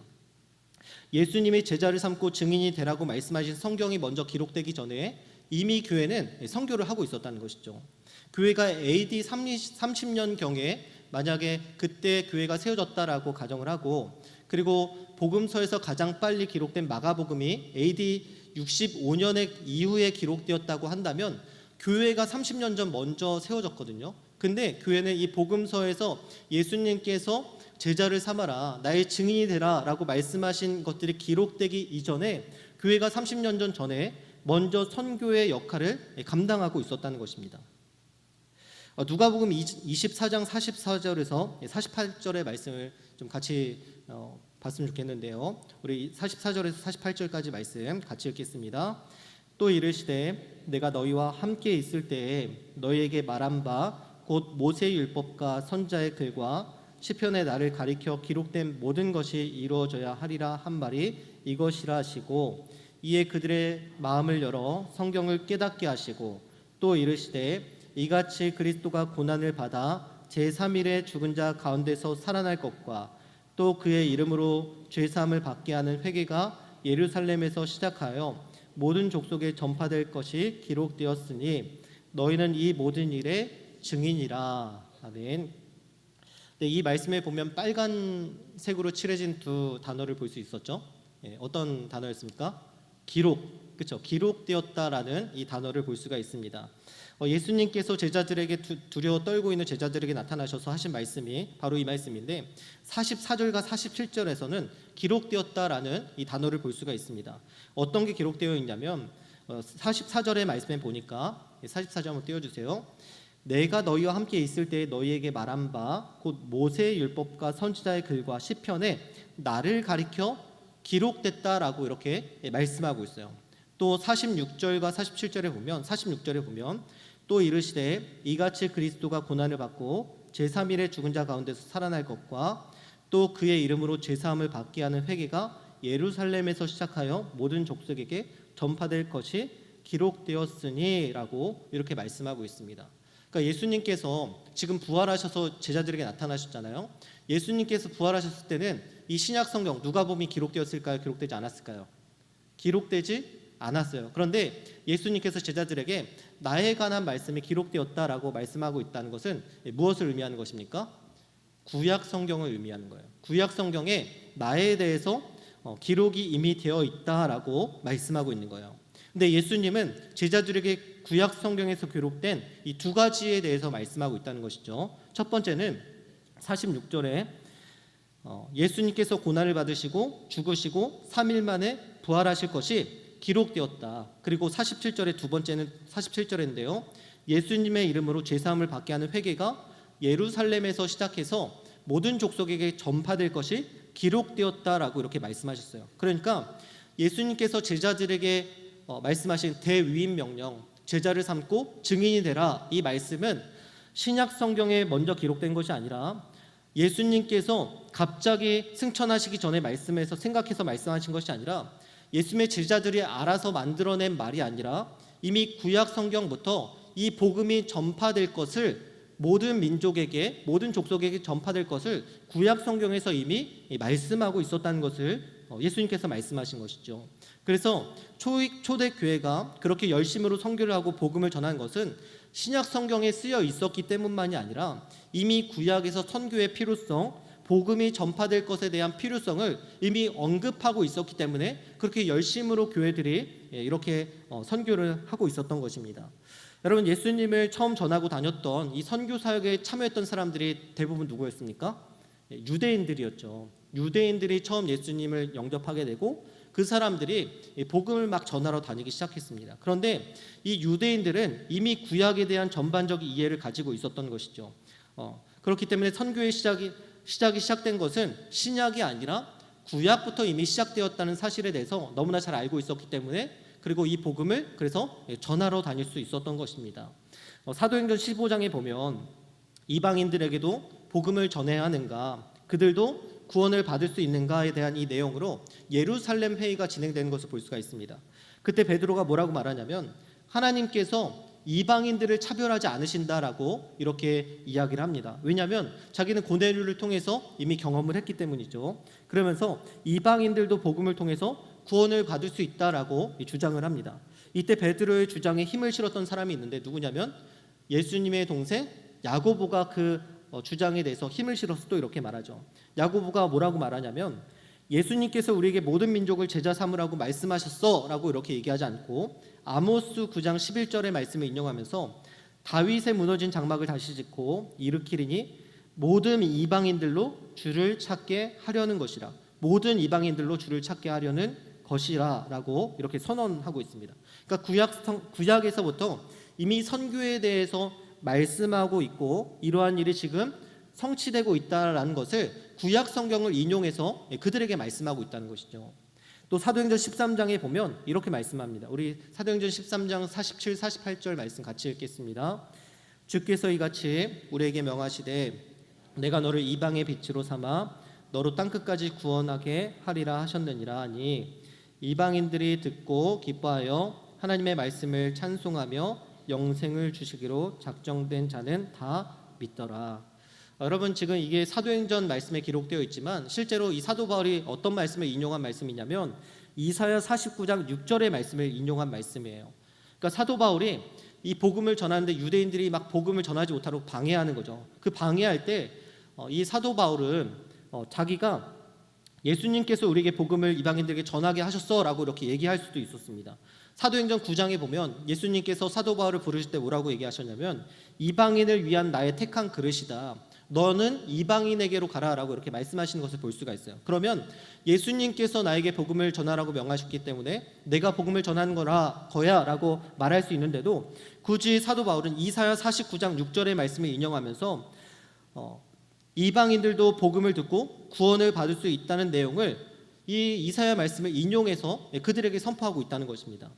예수님이 제자를 삼고 증인이 되라고 말씀하신 성경이 먼저 기록되기 전에 이미 교회는 선교를 하고 있었다는 것이죠. 교회가 AD 30년경에 만약에 그때 교회가 세워졌다라고 가정을 하고 그리고 복음서에서 가장 빨리 기록된 마가복음이 AD 65년에 이후에 기록되었다고 한다면 교회가 30년 전 먼저 세워졌거든요. 근데 교회는 이 복음서에서 예수님께서 제자를 삼아라 나의 증인이 되라 라고 말씀하신 것들이 기록되기 이전에 교회가 30년 전에 먼저 선교의 역할을 감당하고 있었다는 것입니다. 누가복음 24장 44절에서 48절의 말씀을 좀 같이 봤으면 좋겠는데요. 우리 44절에서 48절까지 말씀 같이 읽겠습니다. 또 이르시되 내가 너희와 함께 있을 때에 너희에게 말한 바 곧 모세의 율법과 선자의 글과 시편에 나를 가리켜 기록된 모든 것이 이루어져야 하리라 한 말이 이것이라 하시고 이에 그들의 마음을 열어 성경을 깨닫게 하시고 또 이르시되 이같이 그리스도가 고난을 받아 제3일에 죽은 자 가운데서 살아날 것과 또 그의 이름으로 죄사함을 받게 하는 회개가 예루살렘에서 시작하여 모든 족속에 전파될 것이 기록되었으니 너희는 이 모든 일에 증인이라. 아멘. 네, 이 말씀에 보면 빨간색으로 칠해진 두 단어를 볼 수 있었죠. 어떤 단어였습니까? 기록, 그렇죠? 기록되었다라는 이 단어를 볼 수가 있습니다. 예수님께서 제자들에게 두려워 떨고 있는 제자들에게 나타나셔서 하신 말씀이 바로 이 말씀인데 44절과 47절에서는 기록되었다라는 이 단어를 볼 수가 있습니다. 어떤 게 기록되어 있냐면 44절의 말씀에 보니까 44절 한번 띄워주세요. 내가 너희와 함께 있을 때에 너희에게 말한 바 곧 모세의 율법과 선지자의 글과 시편에 나를 가리켜 기록됐다라고 이렇게 말씀하고 있어요. 또 46절과 47절에 보면 46절에 보면 또 이르시되 이같이 그리스도가 고난을 받고 제3일에 죽은 자 가운데서 살아날 것과 또 그의 이름으로 제사함을 받게 하는 회개가 예루살렘에서 시작하여 모든 족속에게 전파될 것이 기록되었으니라고 이렇게 말씀하고 있습니다. 그러니까 예수님께서 지금 부활하셔서 제자들에게 나타나셨잖아요. 예수님께서 부활하셨을 때는 이 신약 성경 누가복음이 기록되었을까요? 기록되지 않았을까요? 기록되지 않았어요. 그런데 예수님께서 제자들에게 나에 관한 말씀이 기록되었다라고 말씀하고 있다는 것은 무엇을 의미하는 것입니까? 구약 성경을 의미하는 거예요. 구약 성경에 나에 대해서 기록이 이미 되어 있다라고 말씀하고 있는 거예요. 근데 예수님은 제자들에게 구약 성경에서 기록된 이 두 가지에 대해서 말씀하고 있다는 것이죠. 첫 번째는 46절에 예수님께서 고난을 받으시고 죽으시고 3일 만에 부활하실 것이 기록되었다. 그리고 47절의 두 번째는 47절인데요. 예수님의 이름으로 제사함을 받게 하는 회개가 예루살렘에서 시작해서 모든 족속에게 전파될 것이 기록되었다라고 이렇게 말씀하셨어요. 그러니까 예수님께서 제자들에게 말씀하신 대위임 명령, 제자를 삼고 증인이 되라, 이 말씀은 신약 성경에 먼저 기록된 것이 아니라 예수님께서 갑자기 승천하시기 전에 말씀해서 생각해서 말씀하신 것이 아니라 예수님의 제자들이 알아서 만들어낸 말이 아니라 이미 구약 성경부터 이 복음이 전파될 것을 모든 민족에게, 모든 족속에게 전파될 것을 구약 성경에서 이미 말씀하고 있었다는 것을 예수님께서 말씀하신 것이죠. 그래서 초대 교회가 그렇게 열심으로 선교를 하고 복음을 전한 것은 신약 성경에 쓰여 있었기 때문만이 아니라 이미 구약에서 선교의 필요성, 복음이 전파될 것에 대한 필요성을 이미 언급하고 있었기 때문에 그렇게 열심으로 교회들이 이렇게 선교를 하고 있었던 것입니다. 여러분, 예수님을 처음 전하고 다녔던 이 선교 사역에 참여했던 사람들이 대부분 누구였습니까? 유대인들이었죠. 유대인들이 처음 예수님을 영접하게 되고 그 사람들이 복음을 막 전하러 다니기 시작했습니다. 그런데 이 유대인들은 이미 구약에 대한 전반적인 이해를 가지고 있었던 것이죠. 그렇기 때문에 선교의 시작이 시작된 것은 신약이 아니라 구약부터 이미 시작되었다는 사실에 대해서 너무나 잘 알고 있었기 때문에 그리고 이 복음을 그래서 전하러 다닐 수 있었던 것입니다. 사도행전 15장에 보면 이방인들에게도 복음을 전해야 하는가, 그들도 구원을 받을 수 있는가에 대한 이 내용으로 예루살렘 회의가 진행되는 것을 볼 수가 있습니다. 그때 베드로가 뭐라고 말하냐면 하나님께서 이방인들을 차별하지 않으신다라고 이렇게 이야기를 합니다. 왜냐하면 자기는 고넬료를 통해서 이미 경험을 했기 때문이죠. 그러면서 이방인들도 복음을 통해서 구원을 받을 수 있다라고 주장을 합니다. 이때 베드로의 주장에 힘을 실었던 사람이 있는데 누구냐면 예수님의 동생 야고보가 그 주장에 대해서 힘을 실어서 또 이렇게 말하죠. 야고보가 뭐라고 말하냐면 예수님께서 우리에게 모든 민족을 제자 삼으라고 말씀하셨어 라고 이렇게 얘기하지 않고 아모스 9장 11절의 말씀을 인용하면서 다윗의 무너진 장막을 다시 짓고 일으키리니 모든 이방인들로 주를 찾게 하려는 것이라, 모든 이방인들로 주를 찾게 하려는 것이라 라고 이렇게 선언하고 있습니다. 그러니까 구약에서부터 이미 선교에 대해서 말씀하고 있고 이러한 일이 지금 성취되고 있다라는 것을 구약 성경을 인용해서 그들에게 말씀하고 있다는 것이죠. 또 사도행전 13장에 보면 이렇게 말씀합니다. 우리 사도행전 13장 47, 48절 말씀 같이 읽겠습니다. 주께서 이같이 우리에게 명하시되 내가 너를 이방의 빛으로 삼아 너로 땅끝까지 구원하게 하리라 하셨느니라 하니 이방인들이 듣고 기뻐하여 하나님의 말씀을 찬송하며 영생을 주시기로 작정된 자는 다 믿더라. 여러분, 지금 이게 사도행전 말씀에 기록되어 있지만 실제로 이 사도 바울이 어떤 말씀을 인용한 말씀이냐면 이사야 49장 6절의 말씀을 인용한 말씀이에요. 그러니까 사도 바울이 이 복음을 전하는데 유대인들이 막 복음을 전하지 못하도록 방해하는 거죠. 그 방해할 때 이 사도 바울은 자기가 예수님께서 우리에게 복음을 이방인들에게 전하게 하셨어라고 이렇게 얘기할 수도 있었습니다. 사도행전 9장에 보면 예수님께서 사도 바울을 부르실 때 뭐라고 얘기하셨냐면 이방인을 위한 나의 택한 그릇이다. 너는 이방인에게로 가라라고 이렇게 말씀하시는 것을 볼 수가 있어요. 그러면 예수님께서 나에게 복음을 전하라고 명하셨기 때문에 내가 복음을 전하는 거야라고 말할 수 있는데도 굳이 사도 바울은 이사야 49장 6절의 말씀을 인용하면서 이방인들도 복음을 듣고 구원을 받을 수 있다는 내용을 이 이사야 말씀을 인용해서 그들에게 선포하고 있다는 것입니다.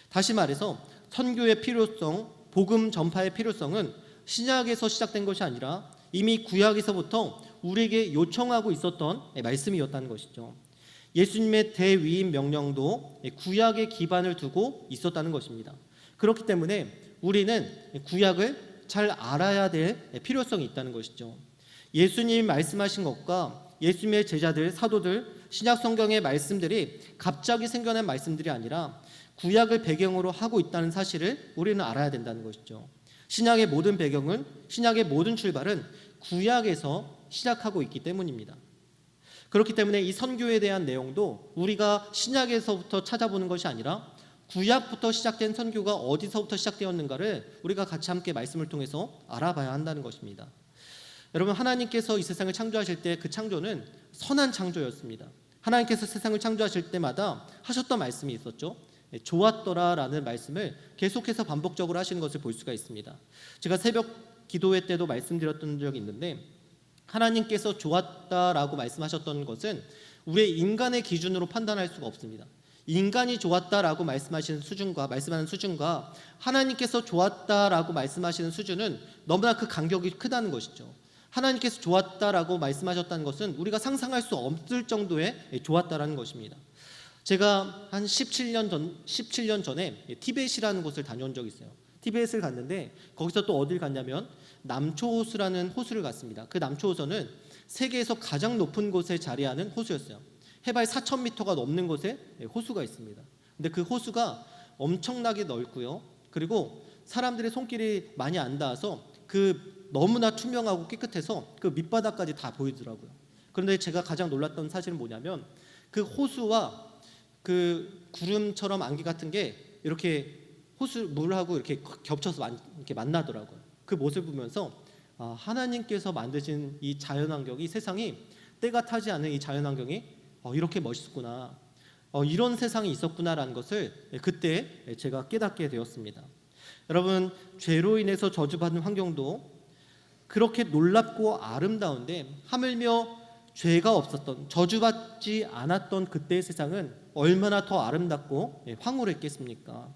다시 말해서 선교의 필요성, 복음 전파의 필요성은 신약에서 시작된 것이 아니라 이미 구약에서부터 우리에게 요청하고 있었던 말씀이었다는 것이죠. 예수님의 대위임 명령도 구약의 기반을 두고 있었다는 것입니다. 그렇기 때문에 우리는 구약을 잘 알아야 될 필요성이 있다는 것이죠. 예수님이 말씀하신 것과 예수님의 제자들, 사도들, 신약 성경의 말씀들이 갑자기 생겨난 말씀들이 아니라 구약을 배경으로 하고 있다는 사실을 우리는 알아야 된다는 것이죠. 신약의 모든 배경은, 신약의 모든 출발은 구약에서 시작하고 있기 때문입니다. 그렇기 때문에 이 선교에 대한 내용도 우리가 신약에서부터 찾아보는 것이 아니라 구약부터 시작된 선교가 어디서부터 시작되었는가를 우리가 같이 함께 말씀을 통해서 알아봐야 한다는 것입니다. 여러분, 하나님께서 이 세상을 창조하실 때 그 창조는 선한 창조였습니다. 하나님께서 세상을 창조하실 때마다 하셨던 말씀이 있었죠. 좋았더라라는 말씀을 계속해서 반복적으로 하시는 것을 볼 수가 있습니다. 제가 새벽 기도회 때도 말씀드렸던 적이 있는데 하나님께서 좋았다라고 말씀하셨던 것은 우리의 인간의 기준으로 판단할 수가 없습니다. 인간이 좋았다라고 말씀하는 수준과 하나님께서 좋았다라고 말씀하시는 수준은 너무나 그 간격이 크다는 것이죠. 하나님께서 좋았다라고 말씀하셨다는 것은 우리가 상상할 수 없을 정도의 좋았다라는 것입니다. 제가 한 17년 전에 티벳이라는 곳을 다녀온 적이 있어요. 티벳을 갔는데 거기서 또 어딜 갔냐면 남초호수라는 호수를 갔습니다. 그 남초호수는 세계에서 가장 높은 곳에 자리하는 호수였어요. 해발 4,000m가 넘는 곳에 호수가 있습니다. 근데 그 호수가 엄청나게 넓고요. 그리고 사람들의 손길이 많이 안 닿아서 그 너무나 투명하고 깨끗해서 그 밑바닥까지 다 보이더라고요. 그런데 제가 가장 놀랐던 사실은 뭐냐면 그 호수와 그 구름처럼 안개 같은 게 이렇게 호수 물하고 이렇게 겹쳐서 이렇게 만나더라고요. 그 모습을 보면서 하나님께서 만드신 이 자연환경이, 세상이 때가 타지 않은 이 자연환경이 이렇게 멋있구나, 이런 세상이 있었구나라는 것을 그때 제가 깨닫게 되었습니다. 여러분, 죄로 인해서 저주받은 환경도 그렇게 놀랍고 아름다운데 하물며 죄가 없었던, 저주받지 않았던 그때의 세상은 얼마나 더 아름답고 황홀했겠습니까?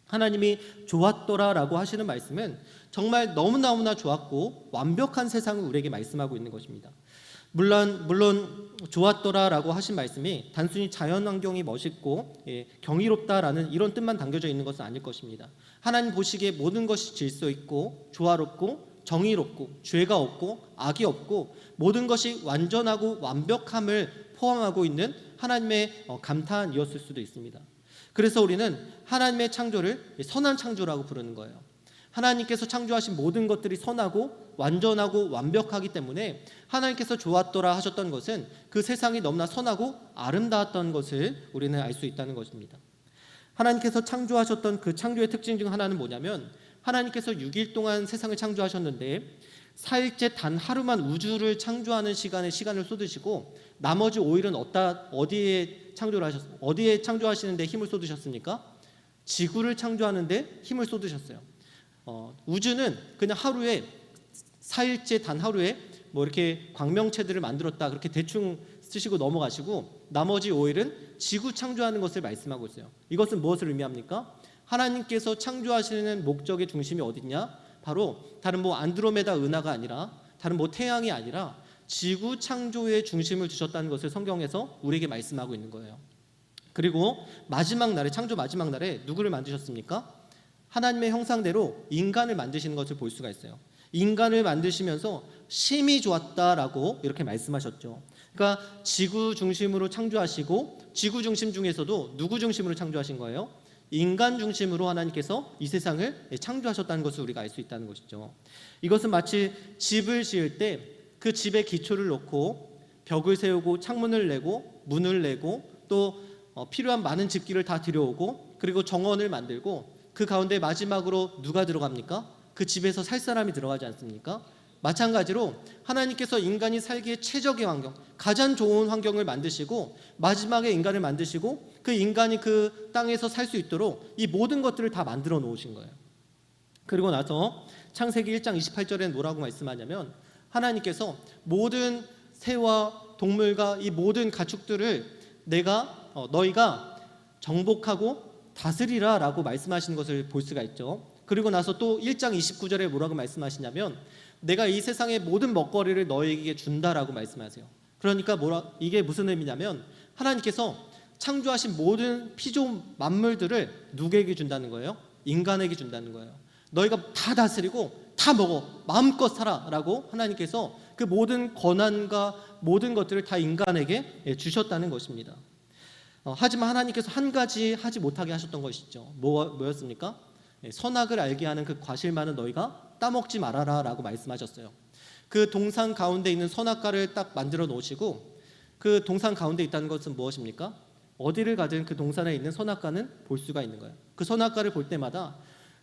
하나님이 좋았더라라고 하시는 말씀은 정말 너무너무나 좋았고 완벽한 세상을 우리에게 말씀하고 있는 것입니다. 물론 좋았더라라고 하신 말씀이 단순히 자연환경이 멋있고 경이롭다라는 이런 뜻만 담겨져 있는 것은 아닐 것입니다. 하나님 보시기에 모든 것이 질서 있고 조화롭고 정의롭고 죄가 없고 악이 없고 모든 것이 완전하고 완벽함을 포함하고 있는 하나님의 감탄이었을 수도 있습니다. 그래서 우리는 하나님의 창조를 선한 창조라고 부르는 거예요. 하나님께서 창조하신 모든 것들이 선하고 완전하고 완벽하기 때문에 하나님께서 좋았더라 하셨던 것은 그 세상이 너무나 선하고 아름다웠던 것을 우리는 알 수 있다는 것입니다. 하나님께서 창조하셨던 그 창조의 특징 중 하나는 뭐냐면 하나님께서 6일 동안 세상을 창조하셨는데 4일째 단 하루만 우주를 창조하는 시간을 쏟으시고 나머지 5일은 어디에 창조하시는데 힘을 쏟으셨습니까? 지구를 창조하는데 힘을 쏟으셨어요. 우주는 그냥 하루에 4일째 단 하루에 뭐 이렇게 광명체들을 만들었다 그렇게 대충 쓰시고 넘어가시고 나머지 5일은 지구 창조하는 것을 말씀하고 있어요. 이것은 무엇을 의미합니까? 하나님께서 창조하시는 목적의 중심이 어디냐? 바로 다른 안드로메다 은하가 아니라 다른 태양이 아니라 지구 창조의 중심을 두셨다는 것을 성경에서 우리에게 말씀하고 있는 거예요. 그리고 창조 마지막 날에 누구를 만드셨습니까? 하나님의 형상대로 인간을 만드시는 것을 볼 수가 있어요. 인간을 만드시면서 심히 좋았다라고 이렇게 말씀하셨죠. 그러니까 지구 중심으로 창조하시고 지구 중심 중에서도 누구 중심으로 창조하신 거예요? 인간 중심으로 하나님께서 이 세상을 창조하셨다는 것을 우리가 알 수 있다는 것이죠. 이것은 마치 집을 지을 때 그 집의 기초를 놓고 벽을 세우고 창문을 내고 문을 내고 또 필요한 많은 집기를 다 들여오고 그리고 정원을 만들고 그 가운데 마지막으로 누가 들어갑니까? 그 집에서 살 사람이 들어가지 않습니까? 마찬가지로 하나님께서 인간이 살기에 최적의 환경, 가장 좋은 환경을 만드시고 마지막에 인간을 만드시고 그 인간이 그 땅에서 살 수 있도록 이 모든 것들을 다 만들어 놓으신 거예요. 그리고 나서 창세기 1장 28절에는 뭐라고 말씀하냐면 하나님께서 모든 새와 동물과 이 모든 가축들을 너희가 정복하고 다스리라 라고 말씀하시는 것을 볼 수가 있죠. 그리고 나서 또 1장 29절에 뭐라고 말씀하시냐면 내가 이 세상의 모든 먹거리를 너희에게 준다라고 말씀하세요. 그러니까 이게 무슨 의미냐면 하나님께서 창조하신 모든 피조 만물들을 누구에게 준다는 거예요? 인간에게 준다는 거예요. 너희가 다 다스리고 다 먹어 마음껏 살아라고 하나님께서 그 모든 권한과 모든 것들을 다 인간에게 주셨다는 것입니다. 하지만 하나님께서 한 가지 하지 못하게 하셨던 것이죠. 뭐였습니까? 선악을 알게 하는 그 과실만은 너희가 따먹지 말아라 라고 말씀하셨어요. 그 동산 가운데 있는 선악과를 딱 만들어 놓으시고 그 동산 가운데 있다는 것은 무엇입니까? 어디를 가든 그 동산에 있는 선악과는 볼 수가 있는 거예요. 그 선악과를 볼 때마다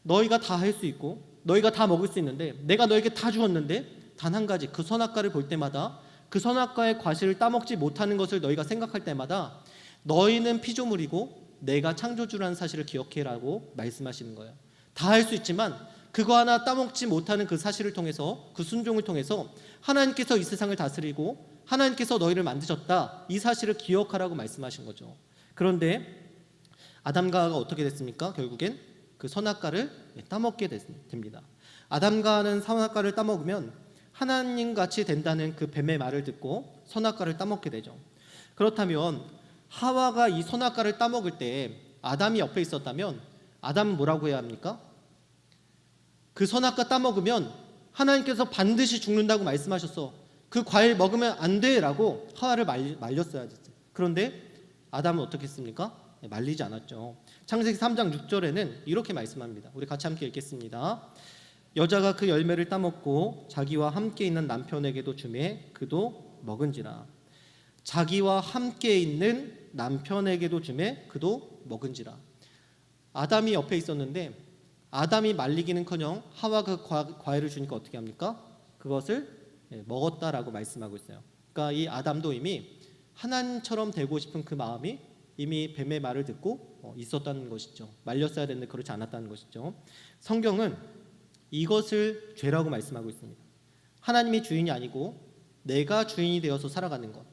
너희가 다 할 수 있고 너희가 다 먹을 수 있는데 내가 너에게 다 주었는데 단 한 가지 그 선악과를 볼 때마다 그 선악과의 과실을 따먹지 못하는 것을 너희가 생각할 때마다 너희는 피조물이고 내가 창조주라는 사실을 기억해라고 말씀하시는 거예요. 다 할 수 있지만 그거 하나 따먹지 못하는 그 사실을 통해서 그 순종을 통해서 하나님께서 이 세상을 다스리고 하나님께서 너희를 만드셨다 이 사실을 기억하라고 말씀하신 거죠. 그런데 아담과 하와가 어떻게 됐습니까? 결국엔 그 선악과를 따먹게 됩니다. 아담과 하와는 선악과를 따먹으면 하나님같이 된다는 그 뱀의 말을 듣고 선악과를 따먹게 되죠. 그렇다면 하와가 이 선악과를 따먹을 때 아담이 옆에 있었다면 아담은 뭐라고 해야 합니까? 그 선악과 따먹으면 하나님께서 반드시 죽는다고 말씀하셨어. 그 과일 먹으면 안 돼라고 하와를 말렸어야 됐어요. 그런데 아담은 어떻게 했습니까? 말리지 않았죠. 창세기 3장 6절에는 이렇게 말씀합니다. 우리 같이 함께 읽겠습니다. 여자가 그 열매를 따먹고 자기와 함께 있는 남편에게도 주매 그도 먹은지라. 자기와 함께 있는 남편에게도 주매 그도 먹은지라. 아담이 옆에 있었는데 아담이 말리기는커녕 하와 그 과일을 주니까 어떻게 합니까? 그것을 먹었다라고 말씀하고 있어요. 그러니까 이 아담도 이미 하나님처럼 되고 싶은 그 마음이 이미 뱀의 말을 듣고 있었다는 것이죠. 말렸어야 되는데 그렇지 않았다는 것이죠. 성경은 이것을 죄라고 말씀하고 있습니다. 하나님이 주인이 아니고 내가 주인이 되어서 살아가는 것,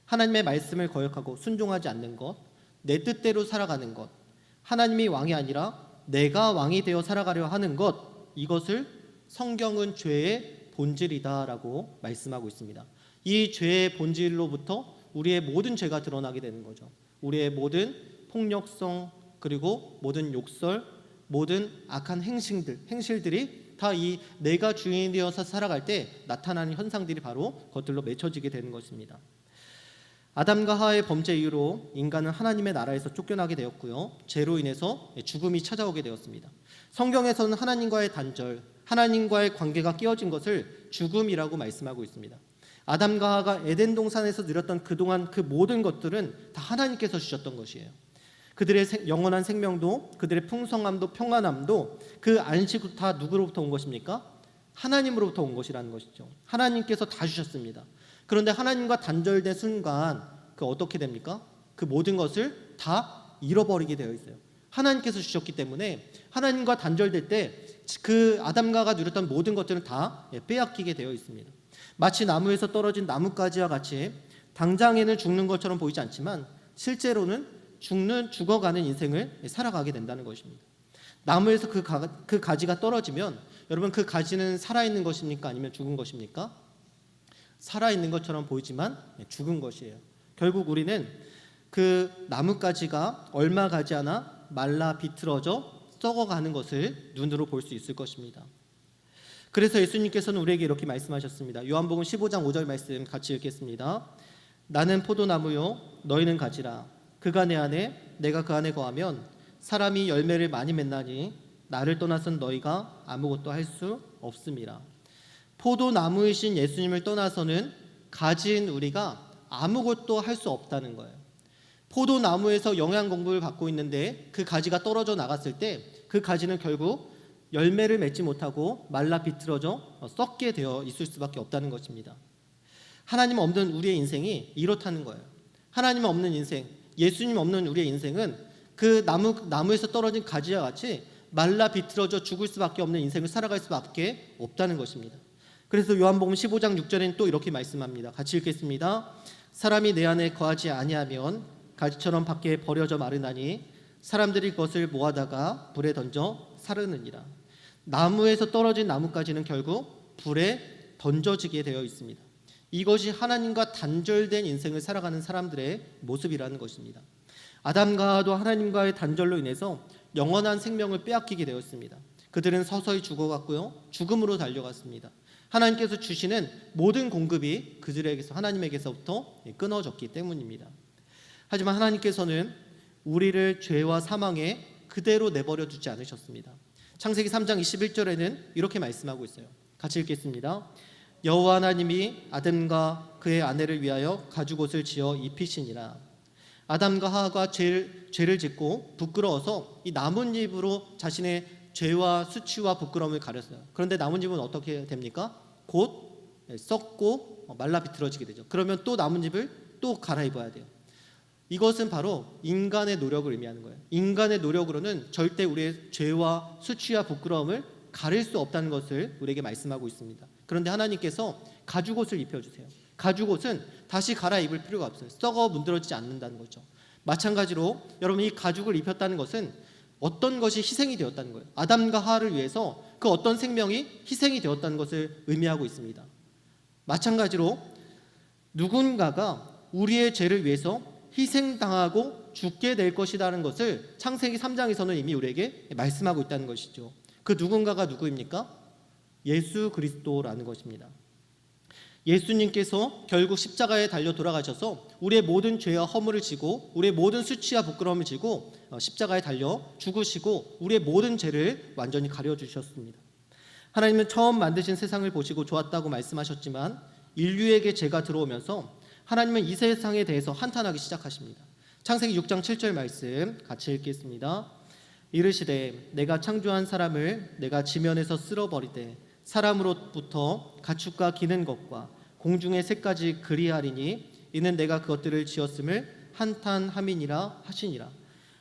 하나님의 말씀을 거역하고 순종하지 않는 것, 내 뜻대로 살아가는 것, 하나님이 왕이 아니라 내가 왕이 되어 살아가려 하는 것, 이것을 성경은 죄의 본질이다라고 말씀하고 있습니다. 이 죄의 본질로부터 우리의 모든 죄가 드러나게 되는 거죠. 우리의 모든 폭력성 그리고 모든 욕설, 모든 악한 행실들이 다 이 내가 주인이 되어서 살아갈 때 나타나는 현상들이 바로 그것들로 맺혀지게 되는 것입니다. 아담과 하와의 범죄 이후로 인간은 하나님의 나라에서 쫓겨나게 되었고요. 죄로 인해서 죽음이 찾아오게 되었습니다. 성경에서는 하나님과의 단절, 하나님과의 관계가 깨어진 것을 죽음이라고 말씀하고 있습니다. 아담과 하와가 에덴 동산에서 누렸던 그동안 그 모든 것들은 다 하나님께서 주셨던 것이에요. 그들의 영원한 생명도 그들의 풍성함도 평안함도 그 안식도 다 누구로부터 온 것입니까? 하나님으로부터 온 것이라는 것이죠. 하나님께서 다 주셨습니다. 그런데 하나님과 단절된 순간 그 어떻게 됩니까? 그 모든 것을 다 잃어버리게 되어 있어요. 하나님께서 주셨기 때문에 하나님과 단절될 때 그 아담과 하와가 누렸던 모든 것들은 다 빼앗기게 되어 있습니다. 마치 나무에서 떨어진 나뭇가지와 같이 당장에는 죽는 것처럼 보이지 않지만 실제로는 죽어가는 인생을 살아가게 된다는 것입니다. 나무에서 그 가지가 떨어지면 여러분 그 가지는 살아있는 것입니까? 아니면 죽은 것입니까? 살아있는 것처럼 보이지만 죽은 것이에요. 결국 우리는 그 나뭇가지가 얼마 가지 않아 말라 비틀어져 썩어가는 것을 눈으로 볼 수 있을 것입니다. 그래서 예수님께서는 우리에게 이렇게 말씀하셨습니다. 요한복음 15장 5절 말씀 같이 읽겠습니다. 나는 포도나무요 너희는 가지라. 그가 내 안에 내가 그 안에 거하면 사람이 열매를 많이 맺나니 나를 떠나선 너희가 아무것도 할 수 없음이라. 포도나무이신 예수님을 떠나서는 가지인 우리가 아무것도 할 수 없다는 거예요. 포도나무에서 영양 공급을 받고 있는데 그 가지가 떨어져 나갔을 때 그 가지는 결국 열매를 맺지 못하고 말라 비틀어져 썩게 되어 있을 수밖에 없다는 것입니다. 하나님 없는 우리의 인생이 이렇다는 거예요. 하나님 없는 인생, 예수님 없는 우리의 인생은 그 나무에서 떨어진 가지와 같이 말라 비틀어져 죽을 수밖에 없는 인생을 살아갈 수밖에 없다는 것입니다. 그래서 요한복음 15장 6절에는 또 이렇게 말씀합니다. 같이 읽겠습니다. 사람이 내 안에 거하지 아니하면 가지처럼 밖에 버려져 마르나니 사람들이 그것을 모아다가 불에 던져 사르느니라. 나무에서 떨어진 나뭇가지는 결국 불에 던져지게 되어 있습니다. 이것이 하나님과 단절된 인생을 살아가는 사람들의 모습이라는 것입니다. 아담과 하와도 하나님과의 단절로 인해서 영원한 생명을 빼앗기게 되었습니다. 그들은 서서히 죽어갔고요, 죽음으로 달려갔습니다. 하나님께서 주시는 모든 공급이 그들에게서, 하나님에게서부터 끊어졌기 때문입니다. 하지만 하나님께서는 우리를 죄와 사망에 그대로 내버려 두지 않으셨습니다. 창세기 3장 21절에는 이렇게 말씀하고 있어요. 같이 읽겠습니다. 여호와 하나님이 아담과 그의 아내를 위하여 가죽옷을 지어 입히시니라. 아담과 하와가 죄를 짓고 부끄러워서 이 나뭇잎으로 자신의 죄와 수치와 부끄러움을 가렸어요. 그런데 나뭇잎은 어떻게 됩니까? 곧 썩고 말라 비틀어지게 되죠. 그러면 또 나뭇잎을 또 갈아입어야 돼요. 이것은 바로 인간의 노력을 의미하는 거예요. 인간의 노력으로는 절대 우리의 죄와 수치와 부끄러움을 가릴 수 없다는 것을 우리에게 말씀하고 있습니다. 그런데 하나님께서 가죽옷을 입혀주세요. 가죽옷은 다시 갈아입을 필요가 없어요. 썩어 문드러지지 않는다는 거죠. 마찬가지로 여러분, 이 가죽을 입혔다는 것은 어떤 것이 희생이 되었다는 거예요. 아담과 하와를 위해서 그 어떤 생명이 희생이 되었다는 것을 의미하고 있습니다. 마찬가지로 누군가가 우리의 죄를 위해서 희생당하고 죽게 될 것이라는 것을 창세기 3장에서는 이미 우리에게 말씀하고 있다는 것이죠. 그 누군가가 누구입니까? 예수 그리스도라는 것입니다. 예수님께서 결국 십자가에 달려 돌아가셔서 우리의 모든 죄와 허물을 지고 우리의 모든 수치와 부끄러움을 지고 십자가에 달려 죽으시고 우리의 모든 죄를 완전히 가려주셨습니다. 하나님은 처음 만드신 세상을 보시고 좋았다고 말씀하셨지만 인류에게 죄가 들어오면서 하나님은 이 세상에 대해서 한탄하기 시작하십니다. 창세기 6장 7절 말씀 같이 읽겠습니다. 이르시되 내가 창조한 사람을 내가 지면에서 쓸어버리되 사람으로부터 가축과 기는 것과 공중의 새까지 그리하리니 이는 내가 그것들을 지었음을 한탄함이니라 하시니라.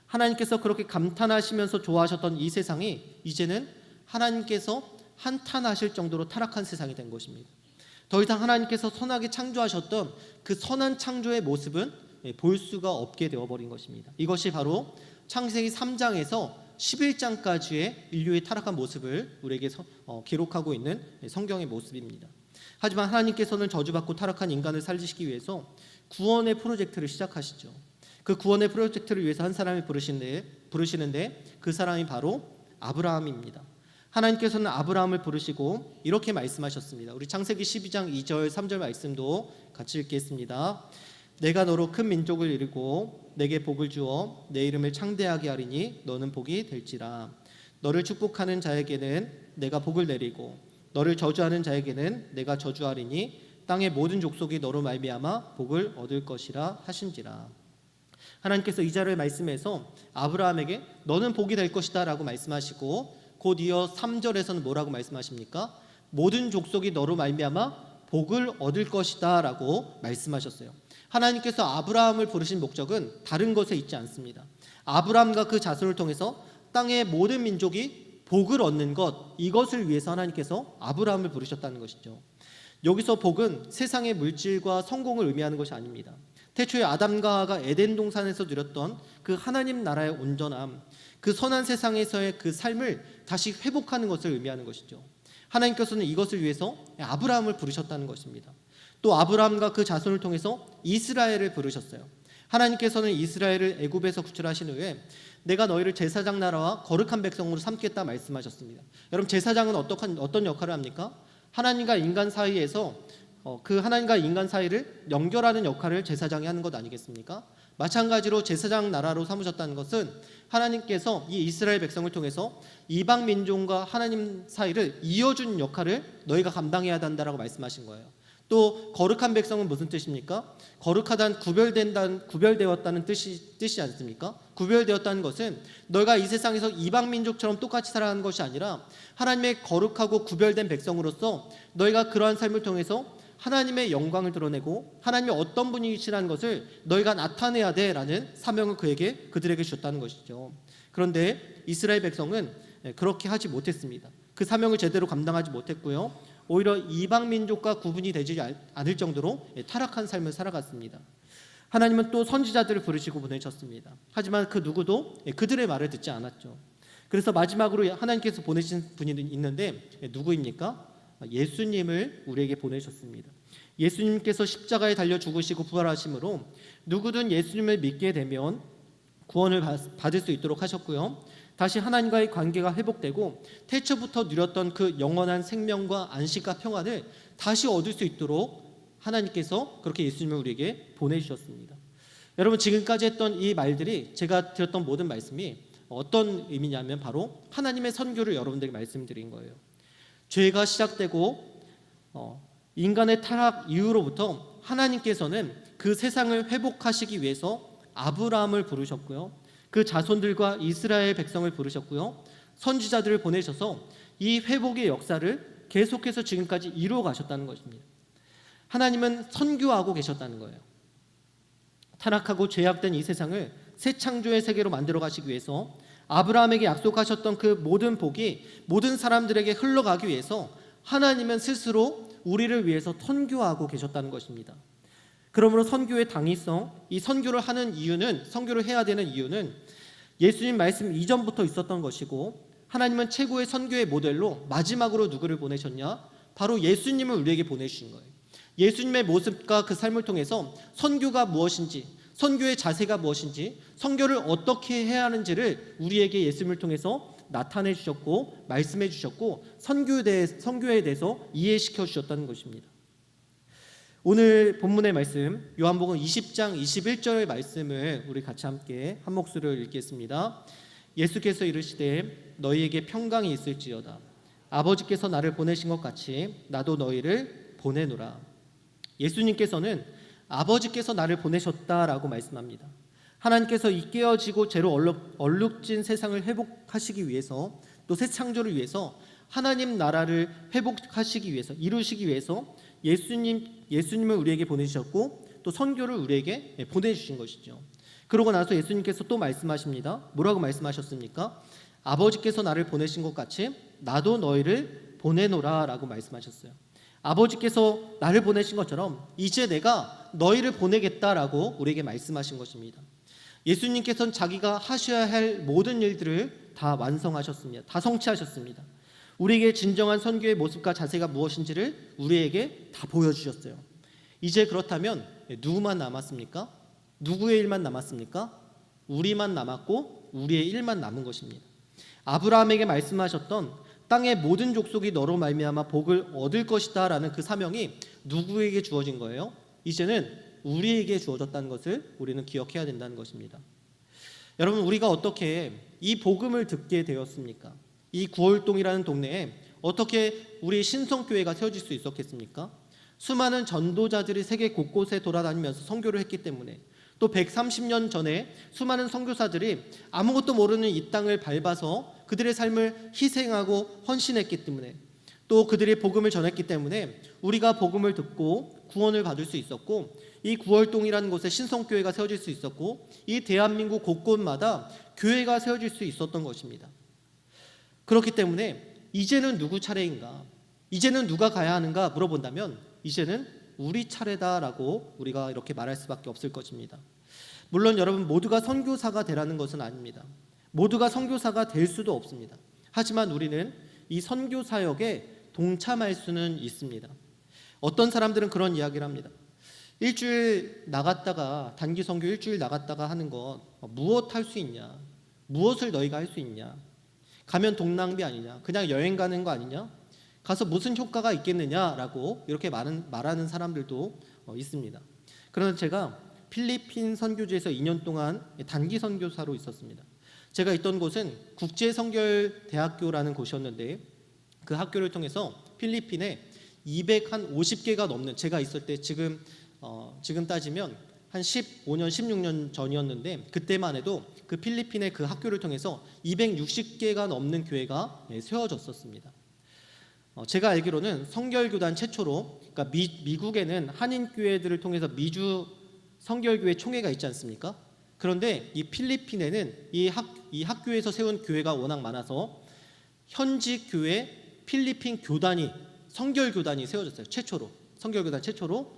하나님께서 그렇게 감탄하시면서 좋아하셨던 이 세상이 이제는 하나님께서 한탄하실 정도로 타락한 세상이 된 것입니다. 더 이상 하나님께서 선하게 창조하셨던 그 선한 창조의 모습은 볼 수가 없게 되어버린 것입니다. 이것이 바로 창세기 3장에서 11장까지의 인류의 타락한 모습을 우리에게 기록하고 있는 성경의 모습입니다. 하지만 하나님께서는 저주받고 타락한 인간을 살리시기 위해서 구원의 프로젝트를 시작하시죠. 그 구원의 프로젝트를 위해서 한 사람이 부르시는데 그 사람이 바로 아브라함입니다. 하나님께서는 아브라함을 부르시고 이렇게 말씀하셨습니다. 우리 창세기 12장 2절 3절 말씀도 같이 읽겠습니다. 내가 너로 큰 민족을 이루고 내게 복을 주어 내 이름을 창대하게 하리니 너는 복이 될지라. 너를 축복하는 자에게는 내가 복을 내리고 너를 저주하는 자에게는 내가 저주하리니 땅의 모든 족속이 너로 말미암아 복을 얻을 것이라 하신지라. 하나님께서 이 자를 말씀해서 아브라함에게 너는 복이 될 것이다 라고 말씀하시고 곧 이어 3절에서는 뭐라고 말씀하십니까? 모든 족속이 너로 말미암아 복을 얻을 것이다 라고 말씀하셨어요. 하나님께서 아브라함을 부르신 목적은 다른 것에 있지 않습니다. 아브라함과 그 자손을 통해서 땅의 모든 민족이 복을 얻는 것, 이것을 위해서 하나님께서 아브라함을 부르셨다는 것이죠. 여기서 복은 세상의 물질과 성공을 의미하는 것이 아닙니다. 태초에 아담과 하와가 에덴 동산에서 누렸던 그 하나님 나라의 온전함, 그 선한 세상에서의 그 삶을 다시 회복하는 것을 의미하는 것이죠. 하나님께서는 이것을 위해서 아브라함을 부르셨다는 것입니다. 또 아브라함과 그 자손을 통해서 이스라엘을 부르셨어요. 하나님께서는 이스라엘을 애굽에서 구출하신 후에 내가 너희를 제사장 나라와 거룩한 백성으로 삼겠다 말씀하셨습니다. 여러분, 제사장은 어떤 역할을 합니까? 하나님과 인간 사이에서 그 하나님과 인간 사이를 연결하는 역할을 제사장이 하는 것 아니겠습니까? 마찬가지로 제사장 나라로 삼으셨다는 것은 하나님께서 이 이스라엘 백성을 통해서 이방 민족과 하나님 사이를 이어주는 역할을 너희가 감당해야 한다라고 말씀하신 거예요. 또 거룩한 백성은 무슨 뜻입니까? 거룩하단 구별되었다는 뜻이 않습니까? 구별되었다는 것은 너희가 이 세상에서 이방 민족처럼 똑같이 살아가는 것이 아니라 하나님의 거룩하고 구별된 백성으로서 너희가 그러한 삶을 통해서 하나님의 영광을 드러내고 하나님이 어떤 분이시라는 것을 너희가 나타내야 돼라는 사명을 그들에게 주셨다는 것이죠. 그런데 이스라엘 백성은 그렇게 하지 못했습니다. 그 사명을 제대로 감당하지 못했고요. 오히려 이방 민족과 구분이 되지 않을 정도로 타락한 삶을 살아갔습니다. 하나님은 또 선지자들을 부르시고 보내셨습니다. 하지만 그 누구도 그들의 말을 듣지 않았죠. 그래서 마지막으로 하나님께서 보내신 분이 있는데 누구입니까? 예수님을 우리에게 보내셨습니다. 예수님께서 십자가에 달려 죽으시고 부활하심으로 누구든 예수님을 믿게 되면 구원을 받을 수 있도록 하셨고요. 다시 하나님과의 관계가 회복되고 태초부터 누렸던 그 영원한 생명과 안식과 평안을 다시 얻을 수 있도록 하나님께서 그렇게 예수님을 우리에게 보내주셨습니다. 여러분, 지금까지 했던 이 말들이, 제가 드렸던 모든 말씀이 어떤 의미냐면 바로 하나님의 선교를 여러분들에게 말씀드린 거예요. 죄가 시작되고 인간의 타락 이후로부터 하나님께서는 그 세상을 회복하시기 위해서 아브라함을 부르셨고요. 그 자손들과 이스라엘 백성을 부르셨고요. 선지자들을 보내셔서 이 회복의 역사를 계속해서 지금까지 이루어 가셨다는 것입니다. 하나님은 선교하고 계셨다는 거예요. 타락하고 죄악된 이 세상을 새 창조의 세계로 만들어 가시기 위해서 아브라함에게 약속하셨던 그 모든 복이 모든 사람들에게 흘러가기 위해서 하나님은 스스로 우리를 위해서 선교하고 계셨다는 것입니다. 그러므로 선교의 당위성, 이 선교를 하는 이유는, 선교를 해야 되는 이유는 예수님 말씀 이전부터 있었던 것이고, 하나님은 최고의 선교의 모델로 마지막으로 누구를 보내셨냐? 바로 예수님을 우리에게 보내주신 거예요. 예수님의 모습과 그 삶을 통해서 선교가 무엇인지, 선교의 자세가 무엇인지, 선교를 어떻게 해야 하는지를 우리에게 예수님을 통해서 나타내 주셨고 말씀해 주셨고 선교에 대해서 이해시켜 주셨다는 것입니다. 오늘 본문의 말씀 요한복음 20장 21절의 말씀을 우리 같이 함께 한 목소리로 읽겠습니다. 예수께서 이르시되 너희에게 평강이 있을지어다. 아버지께서 나를 보내신 것 같이 나도 너희를 보내노라. 예수님께서는 아버지께서 나를 보내셨다라고 말씀합니다. 하나님께서 이 깨어지고 죄로 얼룩진 세상을 회복하시기 위해서, 또 새 창조를 위해서, 하나님 나라를 회복하시기 위해서, 이루시기 위해서 예수님을 우리에게 보내주셨고 또 선교를 우리에게 보내주신 것이죠. 그러고 나서 예수님께서 또 말씀하십니다. 뭐라고 말씀하셨습니까? 아버지께서 나를 보내신 것 같이 나도 너희를 보내노라 라고 말씀하셨어요. 아버지께서 나를 보내신 것처럼 이제 내가 너희를 보내겠다라고 우리에게 말씀하신 것입니다. 예수님께서는 자기가 하셔야 할 모든 일들을 다 완성하셨습니다. 다 성취하셨습니다. 우리에게 진정한 선교의 모습과 자세가 무엇인지를 우리에게 다 보여주셨어요. 이제 그렇다면 누구만 남았습니까? 누구의 일만 남았습니까? 우리만 남았고 우리의 일만 남은 것입니다. 아브라함에게 말씀하셨던 땅의 모든 족속이 너로 말미암아 복을 얻을 것이다 라는 그 사명이 누구에게 주어진 거예요? 이제는 우리에게 주어졌다는 것을 우리는 기억해야 된다는 것입니다. 여러분, 우리가 어떻게 이 복음을 듣게 되었습니까? 이 구월동이라는 동네에 어떻게 우리 신성교회가 세워질 수 있었겠습니까? 수많은 전도자들이 세계 곳곳에 돌아다니면서 선교를 했기 때문에, 또 130년 전에 수많은 선교사들이 아무것도 모르는 이 땅을 밟아서 그들의 삶을 희생하고 헌신했기 때문에, 또 그들이 복음을 전했기 때문에 우리가 복음을 듣고 구원을 받을 수 있었고, 이 구월동이라는 곳에 신성교회가 세워질 수 있었고, 이 대한민국 곳곳마다 교회가 세워질 수 있었던 것입니다. 그렇기 때문에 이제는 누구 차례인가? 이제는 누가 가야 하는가 물어본다면 이제는 우리 차례다라고 우리가 이렇게 말할 수밖에 없을 것입니다. 물론 여러분, 모두가 선교사가 되라는 것은 아닙니다. 모두가 선교사가 될 수도 없습니다. 하지만 우리는 이 선교 사역에 동참할 수는 있습니다. 어떤 사람들은 그런 이야기를 합니다. 일주일 나갔다가, 단기 선교 일주일 나갔다가 하는 것 무엇 할 수 있냐? 무엇을 너희가 할 수 있냐? 가면 돈 낭비 아니냐? 그냥 여행 가는 거 아니냐? 가서 무슨 효과가 있겠느냐라고 이렇게 말하는 사람들도 있습니다. 그런데 제가 필리핀 선교지에서 2년 동안 단기 선교사로 있었습니다. 제가 있던 곳은 국제선결대학교라는 곳이었는데 그 학교를 통해서 필리핀에 250개가 넘는, 제가 있을 때 지금 따지면 한 15년, 16년 전이었는데 그때만 해도 그 필리핀의 그 학교를 통해서 260개가 넘는 교회가 세워졌었습니다. 제가 알기로는 성결교단 최초로, 그러니까 미국에는 한인교회들을 통해서 미주 성결교회 총회가 있지 않습니까? 그런데 이 필리핀에는 이 학교에서 세운 교회가 워낙 많아서 현지 교회 필리핀 교단이, 성결교단이 세워졌어요. 최초로, 성결교단 최초로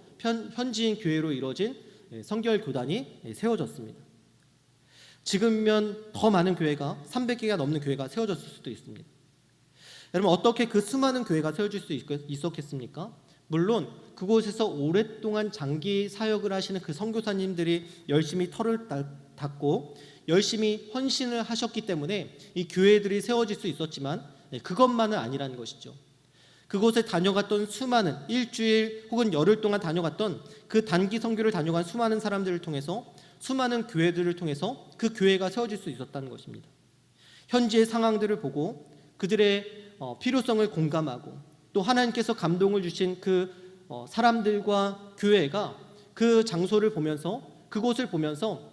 현지인 교회로 이루어진 성결교단이 세워졌습니다. 지금면 더 많은 교회가 300개가 넘는 교회가 세워졌을 수도 있습니다. 여러분, 어떻게 그 수많은 교회가 세워질 수 있었겠습니까? 물론 그곳에서 오랫동안 장기 사역을 하시는 그 선교사님들이 열심히 털을 닦고 열심히 헌신을 하셨기 때문에 이 교회들이 세워질 수 있었지만 그것만은 아니라는 것이죠. 그곳에 다녀갔던 수많은, 일주일 혹은 열흘 동안 다녀갔던 그 단기 선교를 다녀간 수많은 사람들을 통해서, 수많은 교회들을 통해서 그 교회가 세워질 수 있었다는 것입니다. 현지의 상황들을 보고 그들의 필요성을 공감하고 또 하나님께서 감동을 주신 그 사람들과 교회가 그 장소를 보면서, 그곳을 보면서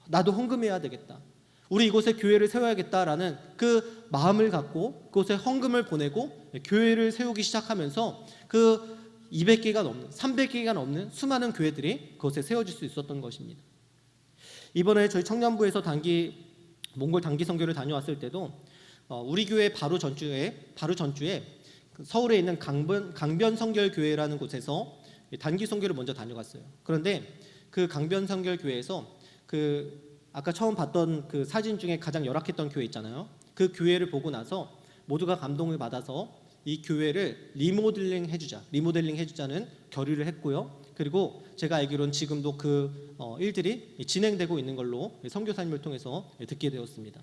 나도 헌금해야 되겠다, 우리 이곳에 교회를 세워야겠다라는 그 마음을 갖고 그곳에 헌금을 보내고 교회를 세우기 시작하면서 그 200개가 넘는, 300개가 넘는 수많은 교회들이 그곳에 세워질 수 있었던 것입니다. 이번에 저희 청년부에서 몽골 단기 선교를 다녀왔을 때도 우리 교회 바로 전주에 서울에 있는 강변 선결교회라는 곳에서 단기 선교를 먼저 다녀갔어요. 그런데 그 강변 선결교회에서 아까 처음 봤던 그 사진 중에 가장 열악했던 교회 있잖아요. 그 교회를 보고 나서 모두가 감동을 받아서 이 교회를 리모델링 해주자는 결의를 했고요. 그리고 제가 알기로는 지금도 그 일들이 진행되고 있는 걸로 선교사님을 통해서 듣게 되었습니다.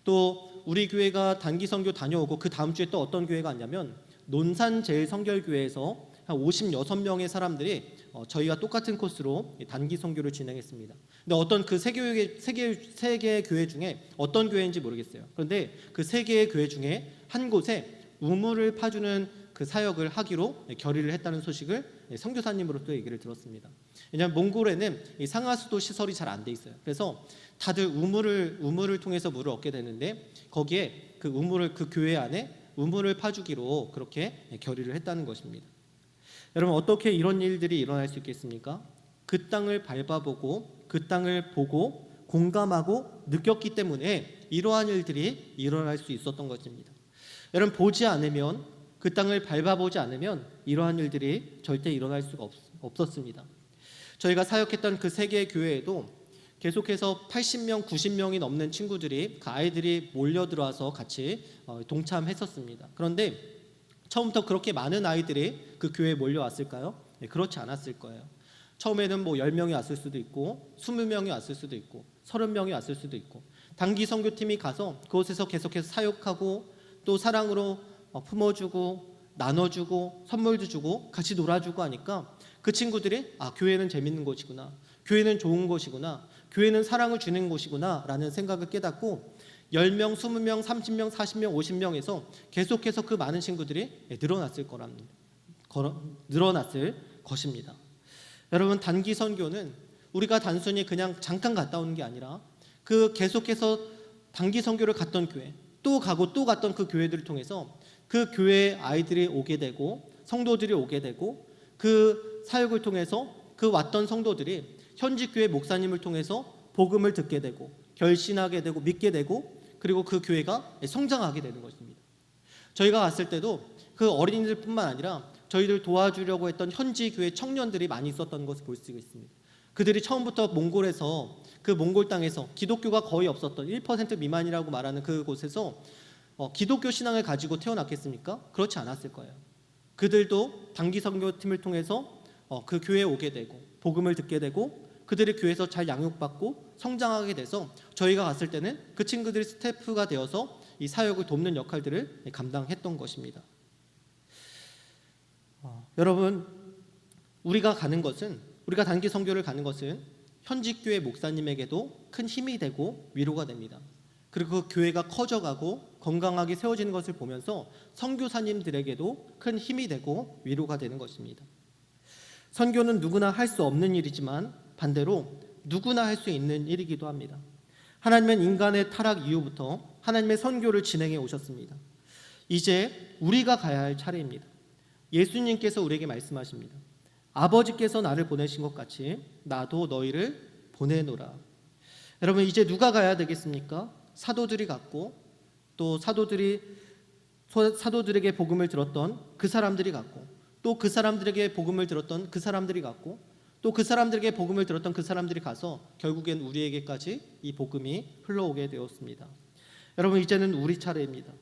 또 우리 교회가 단기 선교 다녀오고 그 다음 주에 또 어떤 교회가 왔냐면 논산제일선결교회에서 한 56명의 사람들이 저희와 똑같은 코스로 단기 선교를 진행했습니다. 근데 어떤 그 세 개의 교회 중에 어떤 교회인지 모르겠어요. 그런데 그 세 개의 교회 중에 한 곳에 우물을 파주는 그 사역을 하기로 결의를 했다는 소식을 선교사님으로부터 얘기를 들었습니다. 왜냐하면 몽골에는 이 상하수도 시설이 잘 안 돼 있어요. 그래서 다들 우물을 통해서 물을 얻게 되는데 거기에 그 교회 안에 우물을 파주기로 그렇게 결의를 했다는 것입니다. 여러분, 어떻게 이런 일들이 일어날 수 있겠습니까? 그 땅을 밟아보고 그 땅을 보고 공감하고 느꼈기 때문에 이러한 일들이 일어날 수 있었던 것입니다. 여러분, 보지 않으면, 그 땅을 밟아보지 않으면 이러한 일들이 절대 일어날 수가 없었습니다. 저희가 사역했던 그 세 개의 교회에도 계속해서 80명, 90명이 넘는 친구들이, 그 아이들이 몰려들어와서 같이 동참했었습니다. 그런데 처음부터 그렇게 많은 아이들이 그 교회에 몰려왔을까요? 네, 그렇지 않았을 거예요. 처음에는 10명이 왔을 수도 있고 20명이 왔을 수도 있고 30명이 왔을 수도 있고, 단기 선교팀이 가서 그곳에서 계속해서 사역하고 또 사랑으로 품어주고 나눠주고 선물도 주고 같이 놀아주고 하니까 그 친구들이 교회는 재밌는 곳이구나, 교회는 좋은 곳이구나, 교회는 사랑을 주는 곳이구나 라는 생각을 깨닫고 10명, 20명, 30명, 40명, 50명에서 계속해서 그 많은 친구들이 늘어났을 것입니다. 여러분, 단기 선교는 우리가 단순히 그냥 잠깐 갔다 오는 게 아니라 그 계속해서 단기 선교를 갔던 교회, 또 가고 또 갔던 그 교회들을 통해서 그 교회의 아이들이 오게 되고 성도들이 오게 되고 그 사역을 통해서 그 왔던 성도들이 현지 교회 목사님을 통해서 복음을 듣게 되고 결신하게 되고 믿게 되고 그리고 그 교회가 성장하게 되는 것입니다. 저희가 갔을 때도 그 어린이들뿐만 아니라 저희들 도와주려고 했던 현지 교회 청년들이 많이 있었던 것을 볼 수가 있습니다. 그들이 처음부터 몽골에서, 그 몽골 땅에서 기독교가 거의 없었던 1% 미만이라고 말하는 그곳에서 기독교 신앙을 가지고 태어났겠습니까? 그렇지 않았을 거예요. 그들도 단기 선교팀을 통해서 그 교회에 오게 되고 복음을 듣게 되고 그들의 교회에서 잘 양육받고 성장하게 돼서 저희가 갔을 때는 그 친구들이 스태프가 되어서 이 사역을 돕는 역할들을 감당했던 것입니다. 여러분, 우리가 단기 선교를 가는 것은 현직 교회 목사님에게도 큰 힘이 되고 위로가 됩니다. 그리고 그 교회가 커져가고 건강하게 세워지는 것을 보면서 선교사님들에게도 큰 힘이 되고 위로가 되는 것입니다. 선교는 누구나 할 수 없는 일이지만 반대로 누구나 할 수 있는 일이기도 합니다. 하나님은 인간의 타락 이후부터 하나님의 선교를 진행해 오셨습니다. 이제 우리가 가야 할 차례입니다. 예수님께서 우리에게 말씀하십니다. 아버지께서 나를 보내신 것 같이 나도 너희를 보내노라. 여러분, 이제 누가 가야 되겠습니까? 사도들이 갔고, 또 사도들에게 복음을 들었던 그 사람들이 갔고, 또 그 사람들에게 복음을 들었던 그 사람들이 갔고, 또 그 사람들에게 복음을 들었던 그 사람들이 가서 결국엔 우리에게까지 이 복음이 흘러오게 되었습니다. 여러분, 이제는 우리 차례입니다.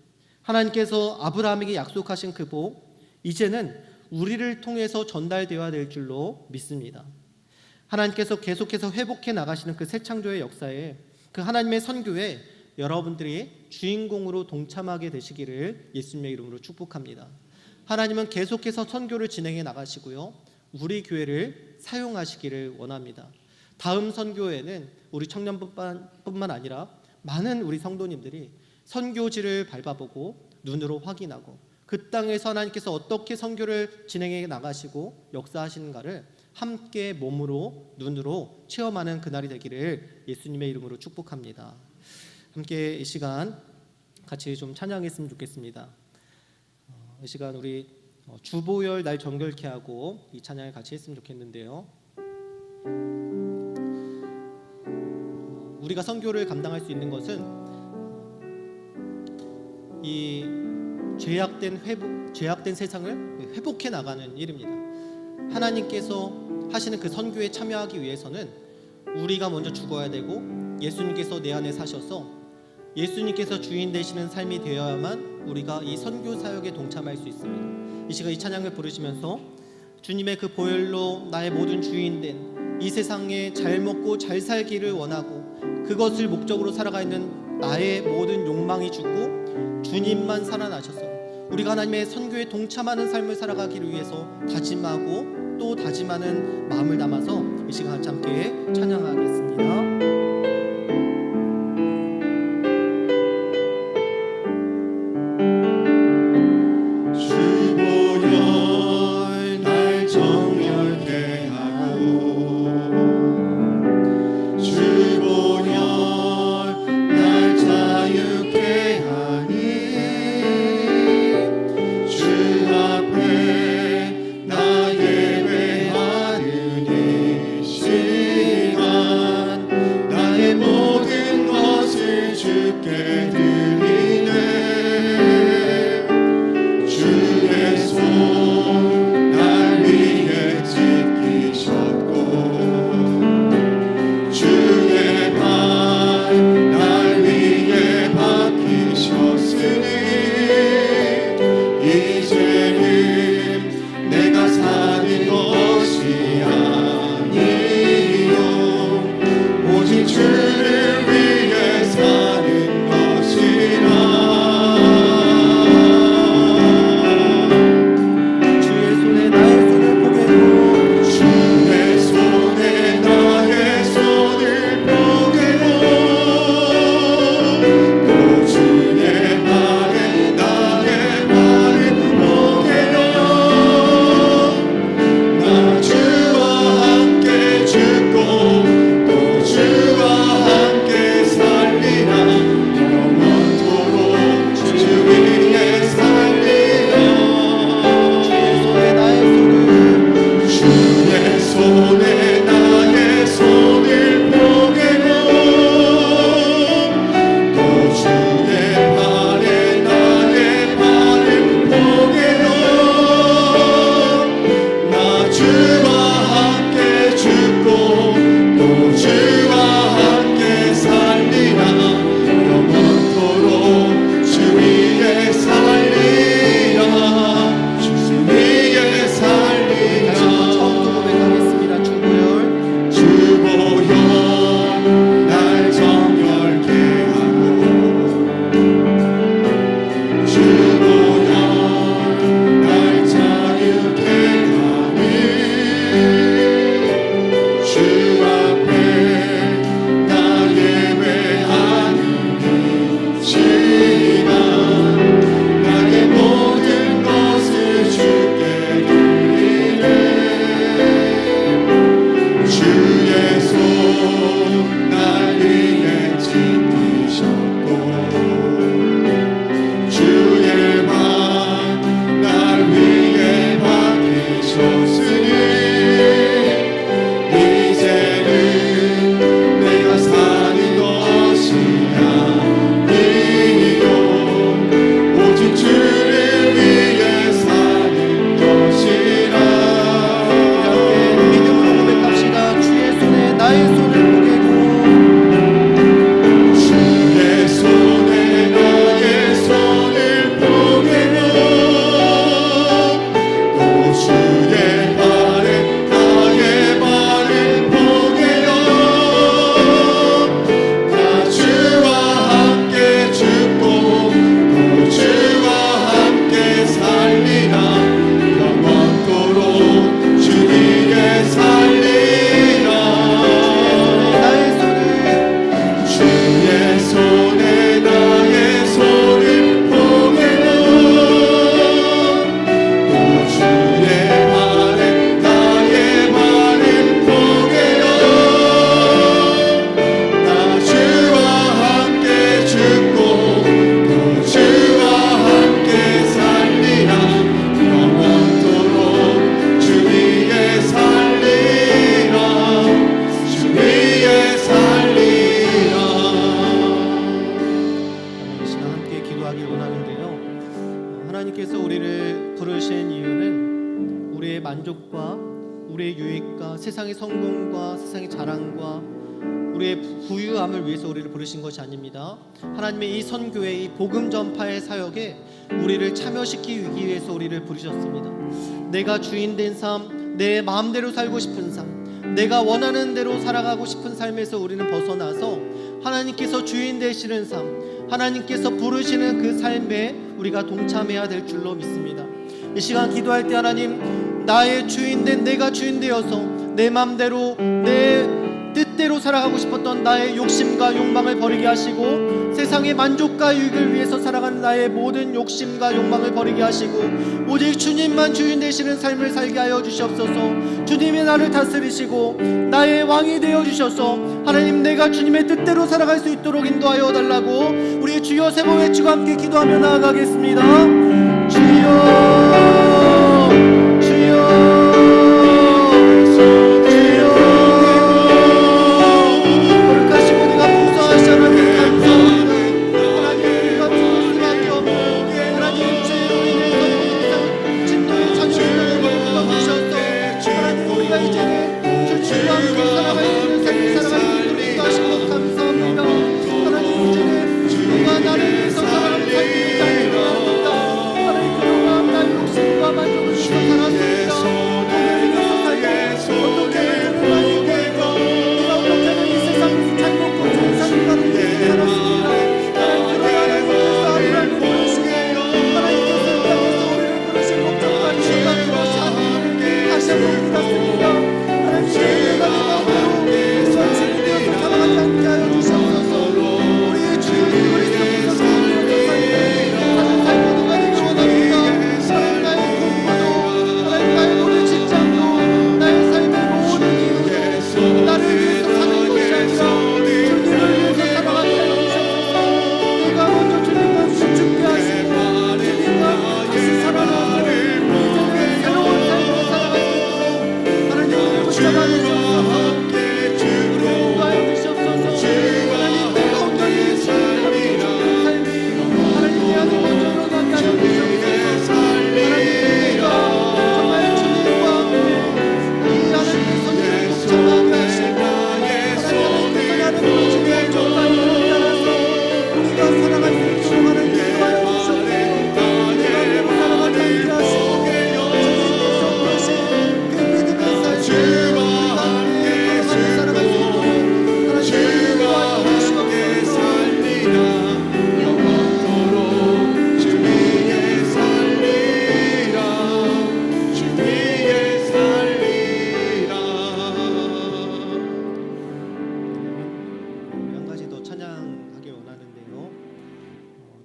하나님께서 아브라함에게 약속하신 그 복, 이제는 우리를 통해서 전달되어야 될 줄로 믿습니다. 하나님께서 계속해서 회복해 나가시는 그 새 창조의 역사에, 그 하나님의 선교에 여러분들이 주인공으로 동참하게 되시기를 예수님의 이름으로 축복합니다. 하나님은 계속해서 선교를 진행해 나가시고요, 우리 교회를 사용하시기를 원합니다. 다음 선교회는 우리 청년뿐만 아니라 많은 우리 성도님들이 선교지를 밟아보고 눈으로 확인하고 그 땅에서 하나님께서 어떻게 선교를 진행해 나가시고 역사하시는가를 함께 몸으로 눈으로 체험하는 그날이 되기를 예수님의 이름으로 축복합니다. 함께 이 시간 같이 좀 찬양했으면 좋겠습니다. 이 시간 우리 주보열 날 정결케 하고 이 찬양을 같이 했으면 좋겠는데요. 우리가 선교를 감당할 수 있는 것은 이 죄악된 세상을 회복해 나가는 일입니다. 하나님께서 하시는 그 선교에 참여하기 위해서는 우리가 먼저 죽어야 되고 예수님께서 내 안에 사셔서 예수님께서 주인 되시는 삶이 되어야만 우리가 이 선교 사역에 동참할 수 있습니다. 이 시간 이 찬양을 부르시면서 주님의 그 보혈로 나의 모든 주인 된 이 세상에 잘 먹고 잘 살기를 원하고 그것을 목적으로 살아가 있는 나의 모든 욕망이 죽고 주님만 살아나셔서 우리가 하나님의 선교에 동참하는 삶을 살아가기를 위해서 다짐하고 또 다짐하는 마음을 담아서 이 시간 같이 함께 찬양하겠습니다. 주를 위해 사는 것이 세상의 성공과 세상의 자랑과 우리의 부유함을 위해서 우리를 부르신 것이 아닙니다. 하나님의 이 선교의 이 복음 전파의 사역에 우리를 참여시키기 위해서 우리를 부르셨습니다. 내가 주인 된 삶, 내 마음대로 살고 싶은 삶, 내가 원하는 대로 살아가고 싶은 삶에서 우리는 벗어나서 하나님께서 주인 되시는 삶, 하나님께서 부르시는 그 삶에 우리가 동참해야 될 줄로 믿습니다. 이 시간 기도할 때 하나님, 나의 주인 된 내가 주인 되어서 내 마음대로 내 뜻대로 살아가고 싶었던 나의 욕심과 욕망을 버리게 하시고, 세상의 만족과 유익을 위해서 살아가는 나의 모든 욕심과 욕망을 버리게 하시고, 오직 주님만 주인 되시는 삶을 살게 하여 주시옵소서. 주님이 나를 다스리시고 나의 왕이 되어 주셔서 하나님, 내가 주님의 뜻대로 살아갈 수 있도록 인도하여 달라고 우리 주여 세 번 외치고 함께 기도하며 나아가겠습니다. 주여, 주여,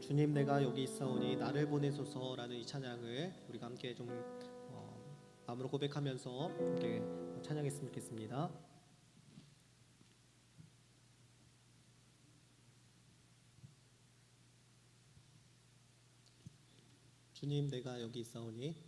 주님 내가 여기 있사오니 나를 보내소서라는 이 찬양을 우리가 함께 좀 마음으로 고백하면서 함께 찬양했으면 좋겠습니다. 주님 내가 여기 있사오니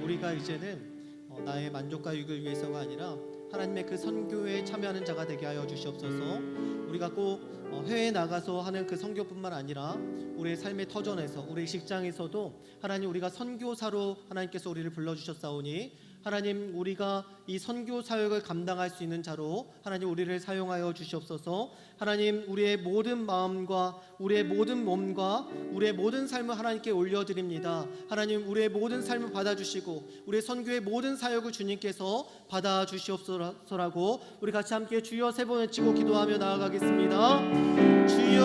우리가 이제는 나의 만족과 유익을 위해서가 아니라 하나님의 그 선교에 참여하는 자가 되게 하여 주시옵소서. 우리가 꼭 해외에 나가서 하는 그 선교뿐만 아니라 우리의 삶의 터전에서, 우리 직장에서도 하나님, 우리가 선교사로 하나님께서 우리를 불러주셨사오니 하나님, 우리가 이 선교 사역을 감당할 수 있는 자로 하나님 우리를 사용하여 주시옵소서. 하나님, 우리의 모든 마음과 우리의 모든 몸과 우리의 모든 삶을 하나님께 올려드립니다. 하나님, 우리의 모든 삶을 받아주시고 우리의 선교의 모든 사역을 주님께서 받아주시옵소서라고 우리 같이 함께 주여 세 번 외치고 기도하며 나아가겠습니다. 주여,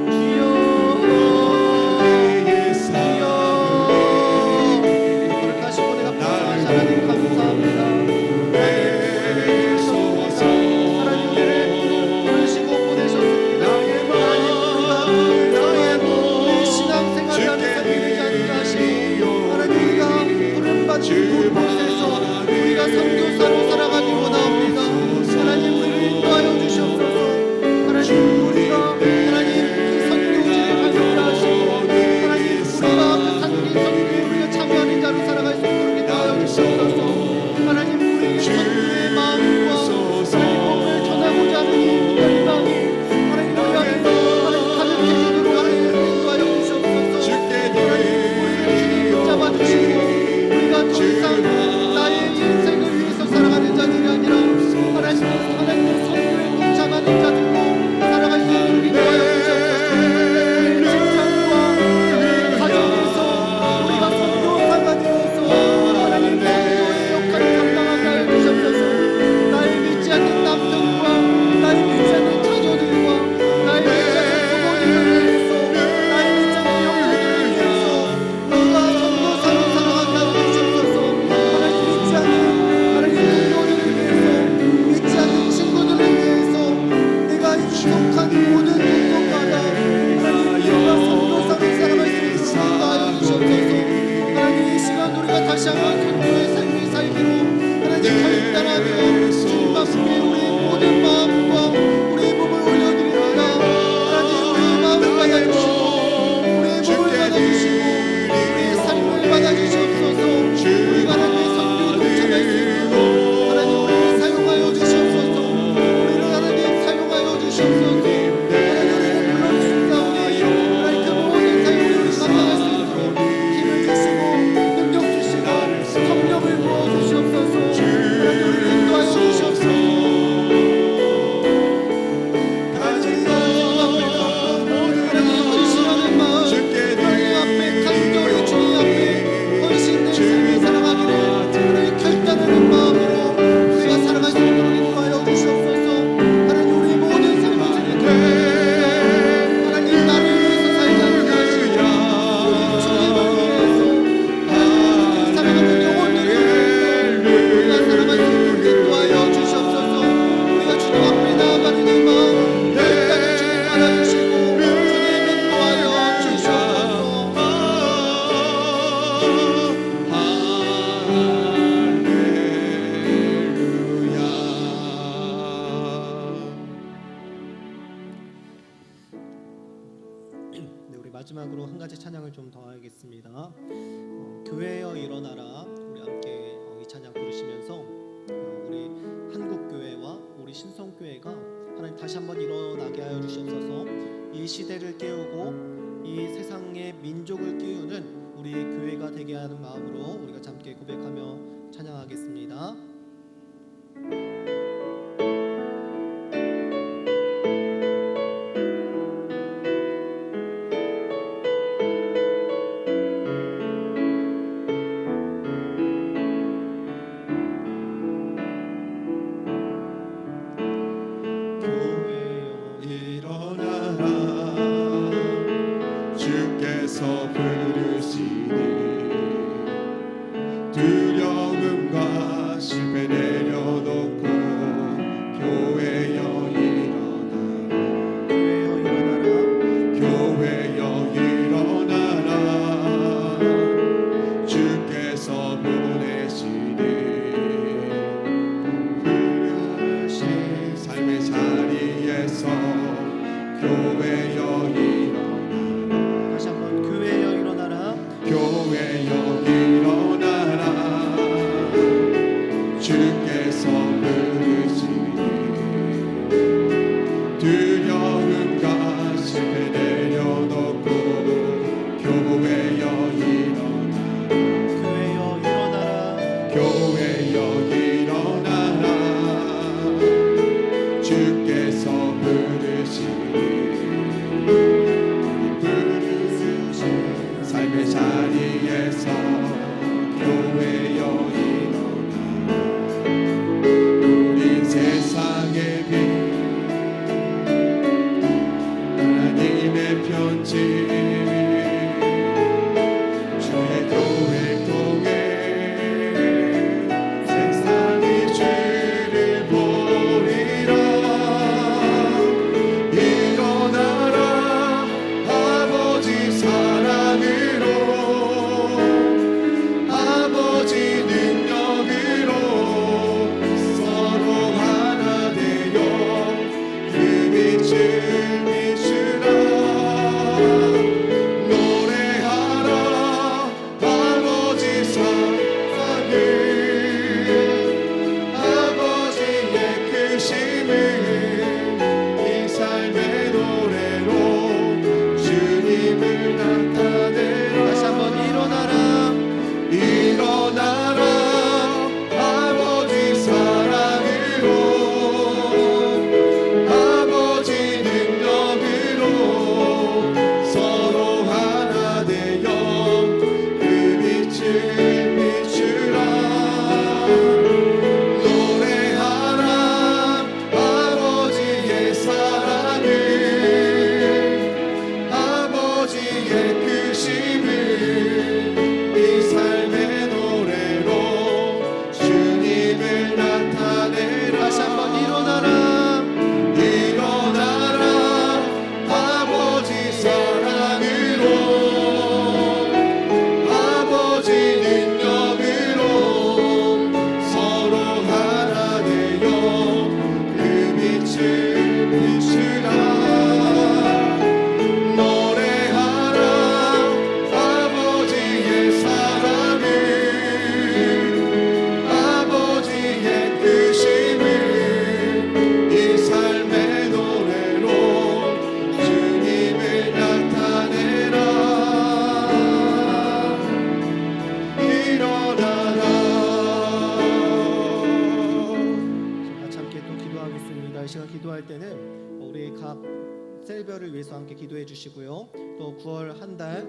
주여, 하나님 감사합니다. 하나님 우리를 부르시고 보내셨습니다. 하나님 우리가 이 신앙생활을 하는 삶이 되지 않게 하시고 하나님 우리가 부름받은 곳곳에서 우리가 선교사로 살아가기 원합니다. 하나님 우리를 인도하여 주시옵소서. 하나님 우리가 하나님 그 선교지를 발견하시고 하나님 우리가 그 선교에 우리가 참여하는 자로 살아갈 수 있도록 인도하여 주시옵소서. 하나님 우리의 선교의 마음과 하나님 복음을 전하고자 하는 이 열망이 하나님 우리 안에 하나님 가득해지도록 하나님 인도하여 주시옵소서. 하나님 우리를 주님 붙잡아 주시고 우리가 더 이상 나의 인생을 위해서 살아가는 자들이 아니라 하나님의 선교에 동참하는 자들로 살아갈 수 있도록 인도하여 주시옵소서. 우리 직장과 우리 가정에서 우리가 선교사가 되어서 하나님 선교의 역할을 감당하게 하여 주시옵소서. 나의 믿지 않는 남편과 나의 믿지 않는 자녀들과 나의 믿지 않는 부모님을 위해서 나의 믿지 않는 형제들을 위해서 우리가 선교사로 살아가게 하여 주시옵소서. 하나님 믿지 않는 하나님 동료들을 위해서 믿지 않는 친구들을 위해서 내가 인속한 모든 공동마다 하나님 우리가 선교사로 살아갈 수 있도록 인도하여 주시옵소서. 하나님 이 시간 우리가 다시 한번 선교의 삶을 살기로 하나님 결단하며 주님 앞에 우리의 모든 마음과 우리의 몸을 올려드립니다. 하나님 우리의 마음을 받아주시고 우리의 몸을 받아주시고 우리의 삶을 받아주시옵소서. 우리가 하나님의 선교에 동참할 수 있도록 하나님 우리를 사용하여 주시옵소서. 우리를 하나님 사용하여 주시옵소서. 하나님 우리를 불러주신다오니 하나님 그 모든 사역을 우리 감당할 수 있도록 힘을 주시고 능력 주시고 성령을 부어주시옵소서. 하나님 우리를 인도하여 주시옵소서. 하나님 헌신하는 마음 하나님 앞에 간절히 주님 앞에 헌신된 삶을 살아가기를 우리의 결단하는 마음으로 우리가 살아갈 수 있도록 인도하여 주시옵소서. 하나님 우리의 모든 삶을 주님 드립니다. 하나님 나를 위해서 살지 않게 하시고 우리 주님을 위해서 하나님 살아가는 영혼들을 위해서 우리가 살아갈 수 있도록 인도하여 주시옵소서. 우리가 주님 앞에 나아가는 이 마음 결단을 주님 받아주시고 주님 인도하여 주시옵소서. 네, 우리 마지막으로 한 가지 찬양을 좀 더 하겠습니다. 교회여 일어나라. 우리 함께 이 찬양 부르시면서 우리 한국 교회와 우리 신성교회가 하나님 다시 한번 일어나게 하여 주시옵소서. 이 시대를 깨우고 이 세상의 민족을 깨우는 우리 교회가 되게 하는 마음으로 우리가 함께 고백하며 찬양하겠습니다. 주께서 부르시니 두려움과 이 삶의 노래로 주님을 나타내라. 다시 한번 일어나라 일어나라 아버지 사랑으로 아버지 능력으로 서로 하나 되어 그 빛을 비추라. 노래하라 아버지의 사랑을 아버지의 크심을 이 삶의 노래로 주님을 나타내라. 다시 한번 일어나라 일어나라 아버지 사랑으로 아버지 능력으로 서로 하나 되어 그 빛을 비추라. 노래하라 아버지의 사랑을 아버지의 크심을 이 삶의 노래로 주님을 나타내라. 일어나라. 같이 함께 또 기도하겠습니다. 이 시간 기도할 때는 우리 각 셀별을 위해서 함께 기도해 주시고요. 또 9월 한 달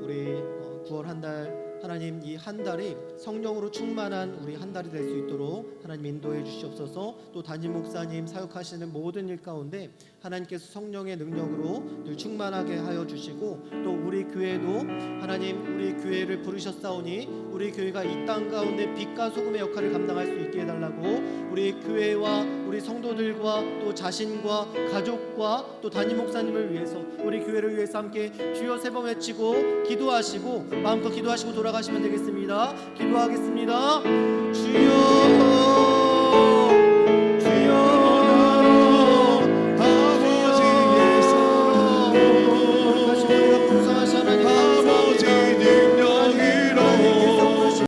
우리 9월 한 달 하나님 이 한 달이 성령으로 충만한 우리 한 달이 될 수 있도록 하나님 인도해 주시옵소서. 또 담임 목사님 사역하시는 모든 일 가운데 하나님께서 성령의 능력으로 늘 충만하게 하여 주시고 또 우리 교회도 하나님 우리 교회를 부르셨사오니 우리 교회가 이 땅 가운데 빛과 소금의 역할을 감당할 수 있게 해달라고 우리 교회와 우리 성도들과 또 자신과 가족과 또 담임 목사님을 위해서 우리 교회를 위해서 함께 주여 세 번 외치고 기도하시고 마음껏 기도하시고 돌아가시면 되겠습니다. 기도하겠습니다.